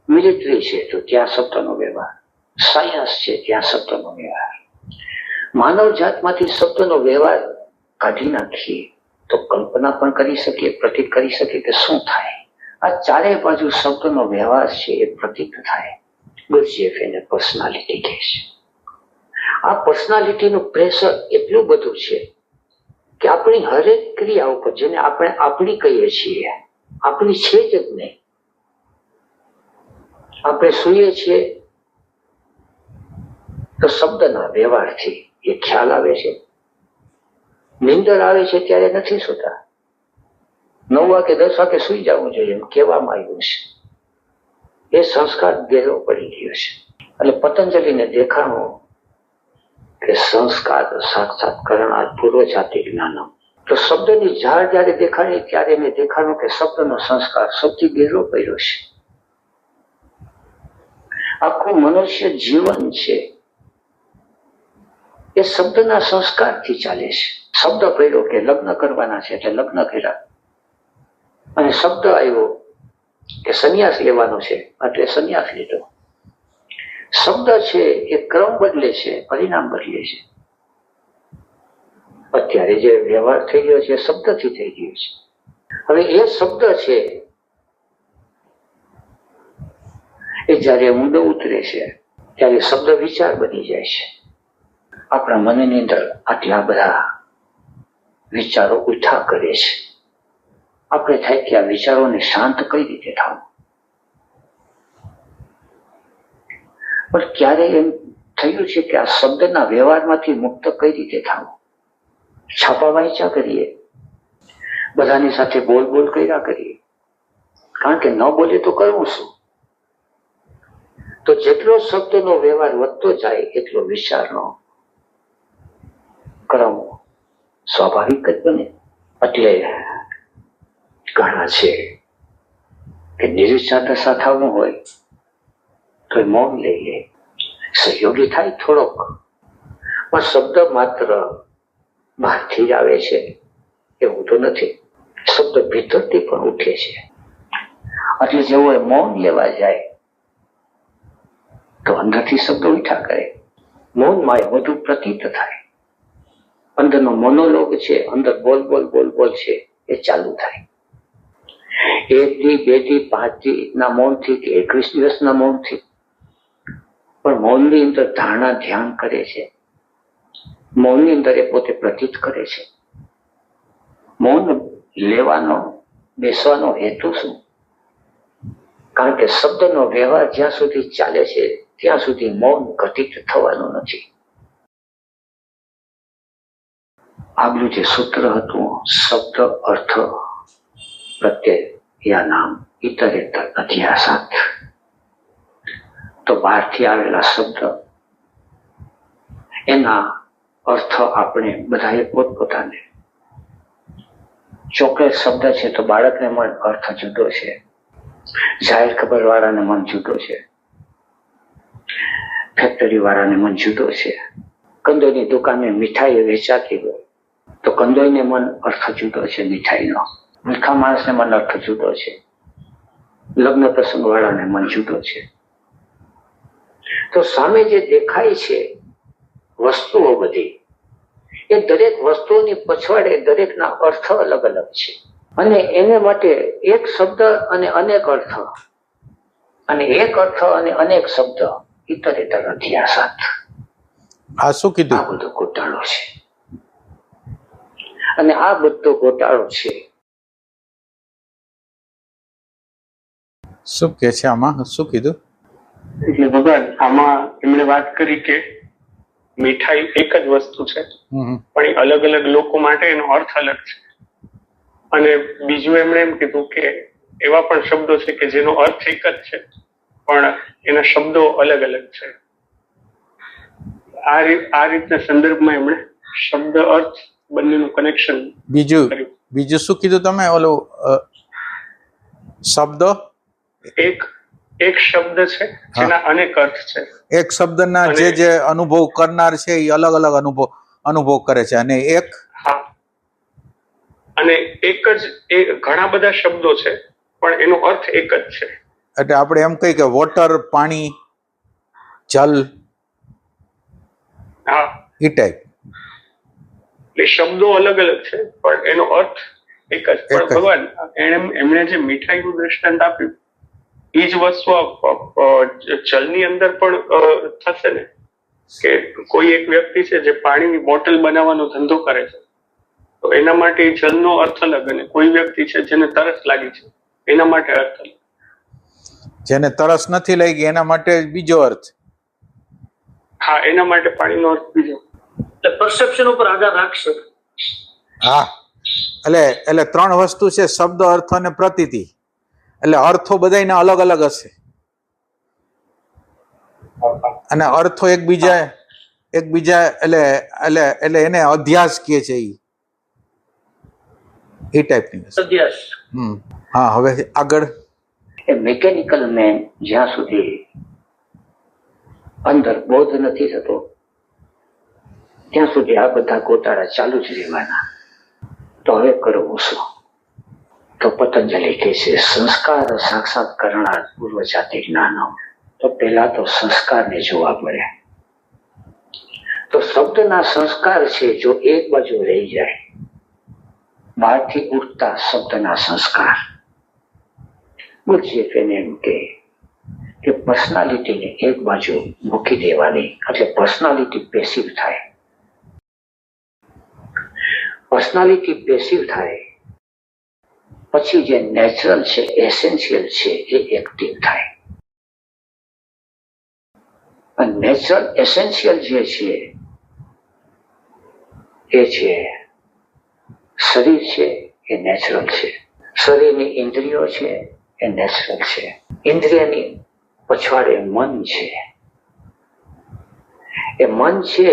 મિલિટરી છે તો ત્યાં શબ્દનો વ્યવહાર, સાયન્સ છે ત્યાં શબ્દનો વ્યવહાર. માનવ જાતમાંથી શબ્દનો વ્યવહાર કાઢી નાખીએ તો કલ્પના પણ કરી શકીએ, પ્રતીત કરી શકીએ કે શું થાય. આ ચારેય બાજુ શબ્દનો વ્યવહાર છે એ પ્રતીત થાય. ગુરજીએફ એને પર્સનાલિટી કહે છે. આ પર્સનાલિટીનું પ્રેશર એટલું બધું છે કે આપણી હરેક ક્રિયા ઉપર, જેને આપણે આપણી કહીએ છીએ, આપણી છે જ નહીં. આપણે સૂઈએ છીએ તો શબ્દના વ્યવહારથી એ ખ્યાલ આવે છે. નિંદર આવે છે ત્યારે નથી સૂતા. 9 વાગે 10 વાગે સુઈ જવું જોઈએ એમ કહેવામાં આવ્યું છે. એ સંસ્કાર ગેરો પડી ગયો છે. એટલે પતંજલિને દેખાણું કે સંસ્કાર સાક્ષાત કરણાર પૂર્વ જાતિ જ્ઞાનમ. તો શબ્દની ઝાડ જયારે દેખાણી ત્યારે એને દેખાણું કે શબ્દનો સંસ્કાર સૌથી ગેરો પડ્યો છે. આખું મનુષ્ય જીવન છે એ શબ્દના સંસ્કારથી ચાલે છે. શબ્દ પડ્યો કે લગ્ન કરવાના છે એટલે લગ્ન કર્યા, અને શબ્દ આવ્યો કે સંન્યાસ લેવાનો છે એટલે સંન્યાસ લીધો. શબ્દ છે એ ક્રમ બદલે છે, પરિણામ બદલે છે. અત્યારે જે વ્યવહાર થઈ ગયો છે શબ્દથી થઈ ગયો છે. હવે એ શબ્દ છે એ જયારે ઊંડો ઉતરે છે ત્યારે શબ્દ વિચાર બની જાય છે. આપણા મનની અંદર આટલા બધા વિચારો ઉઠા કરે છે. આપણે થાય કે આ વિચારોને શાંત કઈ રીતે થવું. પણ ક્યારે એમ થયું છે કે આ શબ્દના વ્યવહારમાંથી મુક્ત કઈ રીતે થવું. છાપા વાંચ્યા કરીએ, બધાની સાથે બોલ બોલ કર્યા કરીએ, કારણ કે ન બોલે તો કરવું શું. તો જેટલો શબ્દનો વ્યવહાર વધતો જાય એટલો વિચારનો ક્રમ સ્વાભાવિક જ બને. એટલે ઘણા છે કે નિરીક્ષા દશા થવું હોય તો મૌન લઈ લે, સહયોગી થાય થોડોક, પણ શબ્દ માત્ર બહારથી જ આવે છે એવું તો નથી. શબ્દ ભીતરથી પણ ઉઠે છે. એટલે જેવો મૌન લેવા જાય તો અંદરથી શબ્દ ઉઠા કરે. મૌનમાં એ વધુ પ્રતીત થાય. અંદરનો મોનોલોગ છે, અંદર બોલ બોલ બોલ બોલ છે એ ચાલુ થાય. 1 દી 2 દી 5 દી ના મૌનથી કે 21 દિવસના મૌનથી, પણ મૌનની અંદર ધારણા ધ્યાન કરે છે. મૌનની અંદર એ પોતે પ્રતીત કરે છે. મૌન લેવાનો બેસવાનો હેતુ શું? કારણ કે શબ્દનો વ્યવહાર જ્યાં સુધી ચાલે છે ત્યાં સુધી મૌન ઘટિત થવાનું નથી. આગલું જે સૂત્ર હતું, શબ્દ અર્થ પ્રત્યય યા નામ ઇતરેતર અધ્યાસાત, તો બહારથી આવેલા શબ્દ એના અર્થ આપણે બધાએ પોતપોતાને, ચોકલેટ શબ્દ છે તો બાળકને મન અર્થ જુદો છે, જાહેર ખબર વાળાને મન જુદો છે, ફેક્ટરી વાળાને મન જુદો છે. કંદોઈની દુકાને મીઠાઈ વેચાતી હોય તો કંદોઈને મન અર્થ જુદો છે મીઠાઈનો, મીઠા માણસને મન અર્થ જુદો છે, લગ્ન પ્રસંગ વાળાને મન જુદો છે. તો સામે જે દેખાય છે વસ્તુઓ બધી, એ દરેક વસ્તુઓની પછવાડે દરેકના અર્થ અલગ અલગ છે, અને એને માટે એક શબ્દ અને અનેક અર્થ, અને એક અર્થ અને અનેક શબ્દ ઇતરેતર અધ્યાસાત. આ શું કીધું? આ બધો ગોટાળો છે, અને આ બધો ગોટાળો છે. શું કે છે આમાં? શું કીધું? એટલે ભગવાન આમાં એમણે વાત કરી કે મીઠાઈ એક જ વસ્તુ છે, પણ એ અલગ અલગ લોકો માટે એનો અર્થ અલગ છે. અને બીજું એમણે એમ કીધું કે એવા પણ શબ્દો છે કે જેનો અર્થ એક જ છે પણ એના શબ્દો અલગ અલગ છે. આ રીતના સંદર્ભમાં એમણે શબ્દ અર્થ બંનેનું કનેક્શન. બીજું શું કીધું તમે? ઓલું શબ્દ એક શબ્દ છે જેના અનેક અર્થ છે. એક શબ્દના જે અનુભવ કરનાર છે એ અલગ અલગ અનુભવ કરે છે, અને એક એક જ ઘણા બધા શબ્દો છે પણ એનો અર્થ એક જ છે. એટલે આપણે એમ કહીએ કે વોટર, પાણી, જલ, હા એ ટાઈપ. એટલે શબ્દો અલગ અલગ છે પણ એનો અર્થ એક જ. પણ ભગવાન એમણે જે મીઠાઈનું દ્રષ્ટાંત આપ્યું એ જ વસ્તુ જલની અંદર પણ થશે ને, કે કોઈ એક વ્યક્તિ છે જે પાણીની બોટલ બનાવવાનો ધંધો કરે છે તો એના માટે જલનો અર્થ અલગ, અને કોઈ વ્યક્તિ છે જેને તરસ લાગી છે એના માટે અર્થ અલગ. જેને તરસ નથી લાગી એના માટે બીજો અર્થ. હા, એના માટે પાણીનો અર્થ બીજો. એટલે પરસેપ્શન ઉપર આધાર રાખશે. હા, એટલે ત્રણ વસ્તુ છે: શબ્દ, અર્થ અને પ્રતીતિ. એટલે અર્થો બધાયના અલગ અલગ હશે, અને અર્થો એકબીજા એટલે એને અધ્યાસ કહે છે એ ટાઈપની અધ્યાસ. હા, હવે આગળ. એ મિકેનિકલ મેન જ્યાં સુધી અંદર બોધ નથી થતો ત્યાં સુધી આ બધા ગોટાળા ચાલુ જ રહેવાના. તો હવે કરવું શું? તો પતંજલિ કહે છે સંસ્કાર સાક્ષાત્કરણા પૂર્વ જાતિ જ્ઞાનમ. તો પહેલા તો સંસ્કારને જોવા પડે. તો શબ્દના સંસ્કાર છે, જો એક બાજુ રહી જાય, બહારથી ઉઠતા શબ્દના સંસ્કાર, બુદ્ધિ એને એમ કે પર્સનાલિટીને એક બાજુ મૂકી દેવાની, એટલે પર્સનાલિટી પેસિવ થાય. પર્સનાલિટી પેસિવ થાય પછી જે નેચરલ છે, એસેન્શિયલ છે, એ એક્ટિવ થાય. અને નેચરલ એસેન્શિયલ જે છે એ છે શરીર છે, એ નેચરલ છે. શરીરની ઇન્દ્રિયો છે એ નેચરલ છે. ઇન્દ્રિયની પછવાડે મન છે, એ મન છે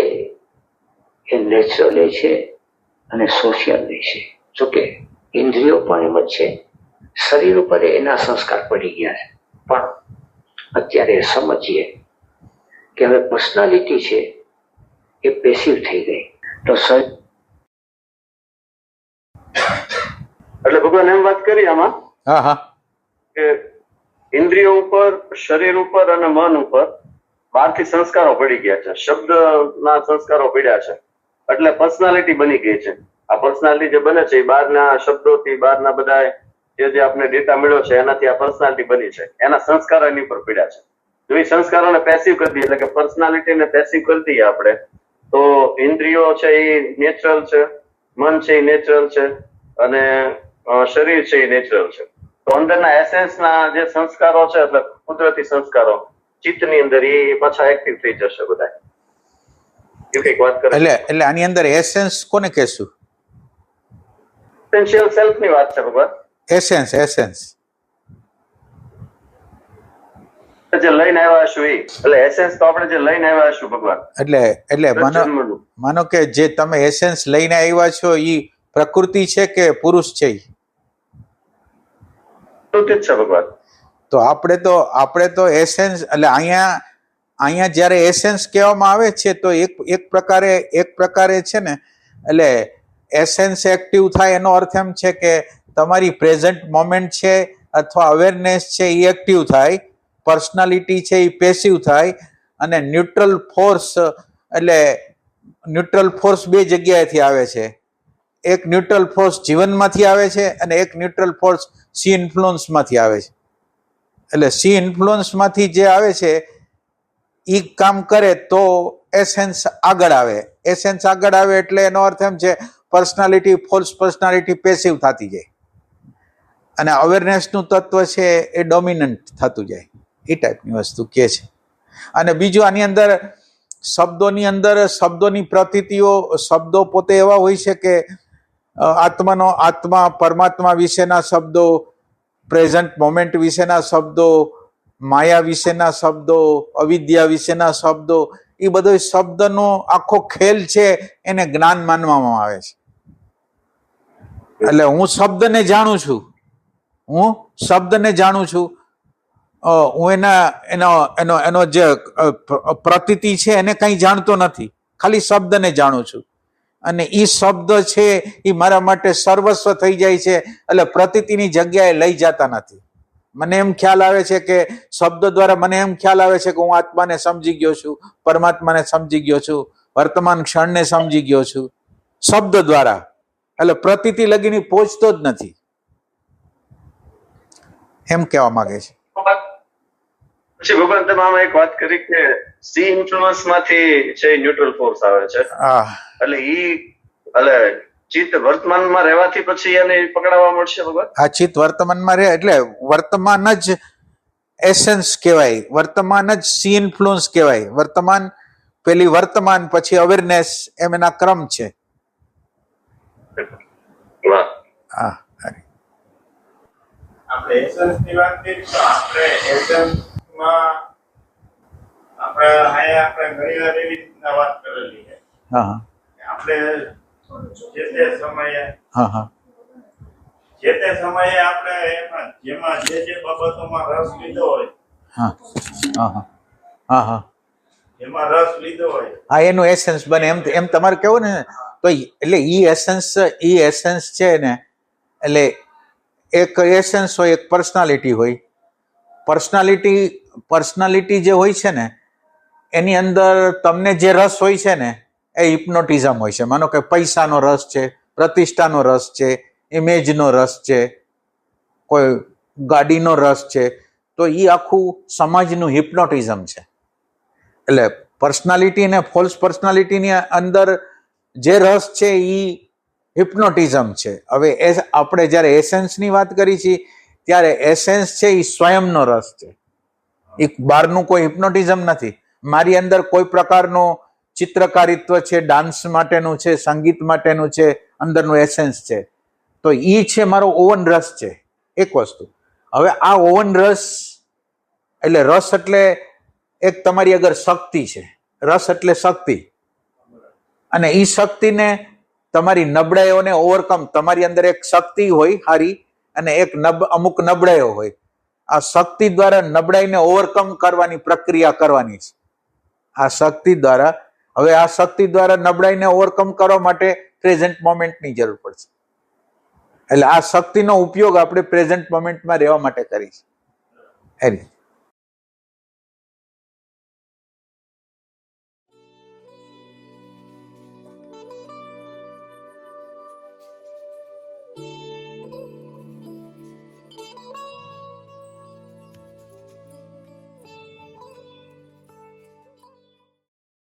એ નેચરલ છે અને સોશિયલ છે. જોકે ઇન્દ્રિયો પણ એમ જ છે, શરીર ઉપર એના સંસ્કાર પડી ગયા છે, પણ અત્યારે સમજીએ કે હવે પર્સનાલિટી છે એ પેસિવ થઈ ગઈ. તો એટલે ભગવાન એમ વાત કરી આમાં કે ઇન્દ્રિયો ઉપર, શરીર ઉપર અને મન ઉપર બહારથી સંસ્કારો પડી ગયા છે, શબ્દના સંસ્કારો પડ્યા છે, એટલે પર્સનાલિટી બની ગઈ છે. આ પર્સનાલિટી જે બને છે એ બહારના શબ્દોથી, બહારના બધા જે આપણે ડેટા મળ્યો છે એનાથી આ પર્સનાલિટી બની છે. એના સંસ્કારો એની ઉપર પડ્યા છે. જો એ સંસ્કારોને પેસિવ કરી દઈએ, એટલે કે પર્સનાલિટીને પેસિવ કરી દઈએ આપણે, તો ઇન્દ્રિયો છે એ નેચરલ છે, મન છે એ નેચરલ છે, અને શરીર છે એ નેચરલ છે. તો અંદરના એસેન્સના જે સંસ્કારો છે, એટલે કુદરતી સંસ્કારો ચિત્તની અંદર, એ પાછા એક્ટિવ થઈ જશે બધા. એટલે આની અંદર એસેન્સ કોને કહેશું? એસેન્શિયલ સેલ્ફ ની વાત છે ભગવાન. એસેન્સ જે લઈને આવ્યા છું એ, એટલે એસેન્સ તો આપણે જે લઈને આવ્યા છું ભગવાન, એટલે માનો કે જે તમે એસેન્સ લઈને આવ્યા છો એ પ્રકૃતિ છે કે પુરુષ છે? પ્રકૃતિ જ છે ભગવાન. તો આપણે તો એસેન્સ, એટલે અહીંયા જ્યારે એસેન્સ કહેવામાં આવે છે તો એક પ્રકારે છે ને, એટલે એસેન્સ એક્ટિવ થાય એનો અર્થ એમ છે કે તમારી પ્રેઝન્ટ મોમેન્ટ છે અથવા અવેરનેસ છે એ એક્ટિવ થાય, પર્સનાલિટી છે એ પેસિવ થાય, અને ન્યુટ્રલ ફોર્સ બે જગ્યાએથી આવે છે. એક ન્યુટ્રલ ફોર્સ જીવનમાંથી આવે છે અને એક ન્યુટ્રલ ફોર્સ સી ઇન્ફ્લુઅન્સમાંથી આવે છે. એટલે સી ઇન્ફ્લુઅન્સમાંથી જે આવે છે એ કામ કરે તો એસેન્સ આગળ આવે. એસેન્સ આગળ આવે એટલે એનો અર્થ એમ છે પર્સનાલિટી, ફોલ્સ પર્સનાલિટી પેસિવ થતી જાય અને અવેરનેસનું તત્વ છે એ ડોમિનન્ટ થતું જાય. એ ટાઈપની વસ્તુ કે છે. અને બીજું આની અંદર શબ્દોની પ્રતીતિઓ, શબ્દો પોતે એવા હોય છે કે આત્મા પરમાત્મા વિશેના શબ્દો, પ્રેઝન્ટ મોમેન્ટ વિશેના શબ્દો, માયા વિશેના શબ્દો, અવિદ્યા વિશેના શબ્દો, એ બધો શબ્દનો આખો ખેલ છે એને જ્ઞાન માનવામાં આવે છે. એટલે હું શબ્દને જાણું છું, હું એનો જે પ્રતીતિ છે એને કંઈ જાણતો નથી, ખાલી શબ્દને જાણું છું. અને એ શબ્દ છે એ મારા માટે સર્વસ્વ થઈ જાય છે. એટલે પ્રતીતિની જગ્યાએ લઈ જતા નથી. મને એમ ખ્યાલ આવે છે કે શબ્દ દ્વારા મને એમ ખ્યાલ આવે છે કે હું આત્માને સમજી ગયો છું, પરમાત્માને સમજી ગયો છું, વર્તમાન ક્ષણને સમજી ગયો છું શબ્દ દ્વારા. એટલે પ્રતીતિ લગીની પહોંચતો જ નથી, એમ કહેવા માંગે છે. પછી ભગવાન તમે આમાં એક વાત કરી કે સી ઇન્ફ્લુઅન્સ માંથી છે ન્યુટ્રલ ફોર્સ આવે છે. એટલે ચિત્ત વર્તમાનમાં રહેવાથી પછી એને પકડાવવા મળશે ભગવાન? આ ચિત્ત વર્તમાનમાં રહે એટલે વર્તમાન જ એસેન્સ કહેવાય, વર્તમાન જ સી ઇન્ફ્લુઅન્સ કહેવાય. વર્તમાન પેલી વર્તમાન, પછી અવેરનેસ, એમ એના ક્રમ છે. આપણે એસેન્સ ની વાત કરી તો આપણે એસેન્સમાં આપણે ઘણી વાર એવી રીતના વાત કરેલી છે. આપણે જે તે સમયે આપણે જેમાં જે બાબતોમાં રસ લીધો હોય, જેમાં રસ લીધો હોય, એનું એસેન્સ બને. એમ તમારે કેવું ને, તો એટલે ઈ એસેન્સ છે ને, એટલે એક એસેન્સ હોય, એક પર્સનાલિટી હોય. પર્સનાલિટી જે હોય છે ને એની અંદર તમને જે રસ હોય છે ને એ હિપ્નોટિઝમ હોય છે. માનો કે પૈસાનો રસ છે, પ્રતિષ્ઠાનો રસ છે, ઇમેજનો રસ છે, કોઈ ગાડીનો રસ છે, તો એ આખું સમાજનું હિપ્નોટિઝમ છે. એટલે પર્સનાલિટી અને ફોલ્સ પર્સનાલિટીની અંદર જે રસ છે એ હિપ્નોટિઝમ છે. હવે આપણે જ્યારે એસેન્સની વાત કરી છીએ ત્યારે એસેન્સ છે એ સ્વયંનો રસ છે, એ બહારનું કોઈ હિપ્નોટિઝમ નથી. મારી અંદર કોઈ પ્રકારનું ચિત્રકારિત્વ છે, ડાન્સ માટેનું છે, સંગીત માટેનું છે, અંદરનું એસેન્સ છે. તો એ છે મારો ઓવન રસ છે, એક વસ્તુ. હવે આ ઓવન રસ એટલે એક તમારી આગળ શક્તિ છે. રસ એટલે શક્તિ, અને એ શક્તિને તમારી નબળાઈઓને ઓવરકમ, તમારી અંદર એક શક્તિ હોય હારી અને અમુક નબળાઈઓ હોય. આ શક્તિ દ્વારા નબળાઈને ઓવરકમ કરવાની પ્રક્રિયા કરવાની છે. આ શક્તિ દ્વારા નબળાઈને ઓવરકમ કરવા માટે પ્રેઝન્ટ મોમેન્ટની જરૂર પડશે. એટલે આ શક્તિનો ઉપયોગ આપણે પ્રેઝન્ટ મોમેન્ટમાં રહેવા માટે કરીશું.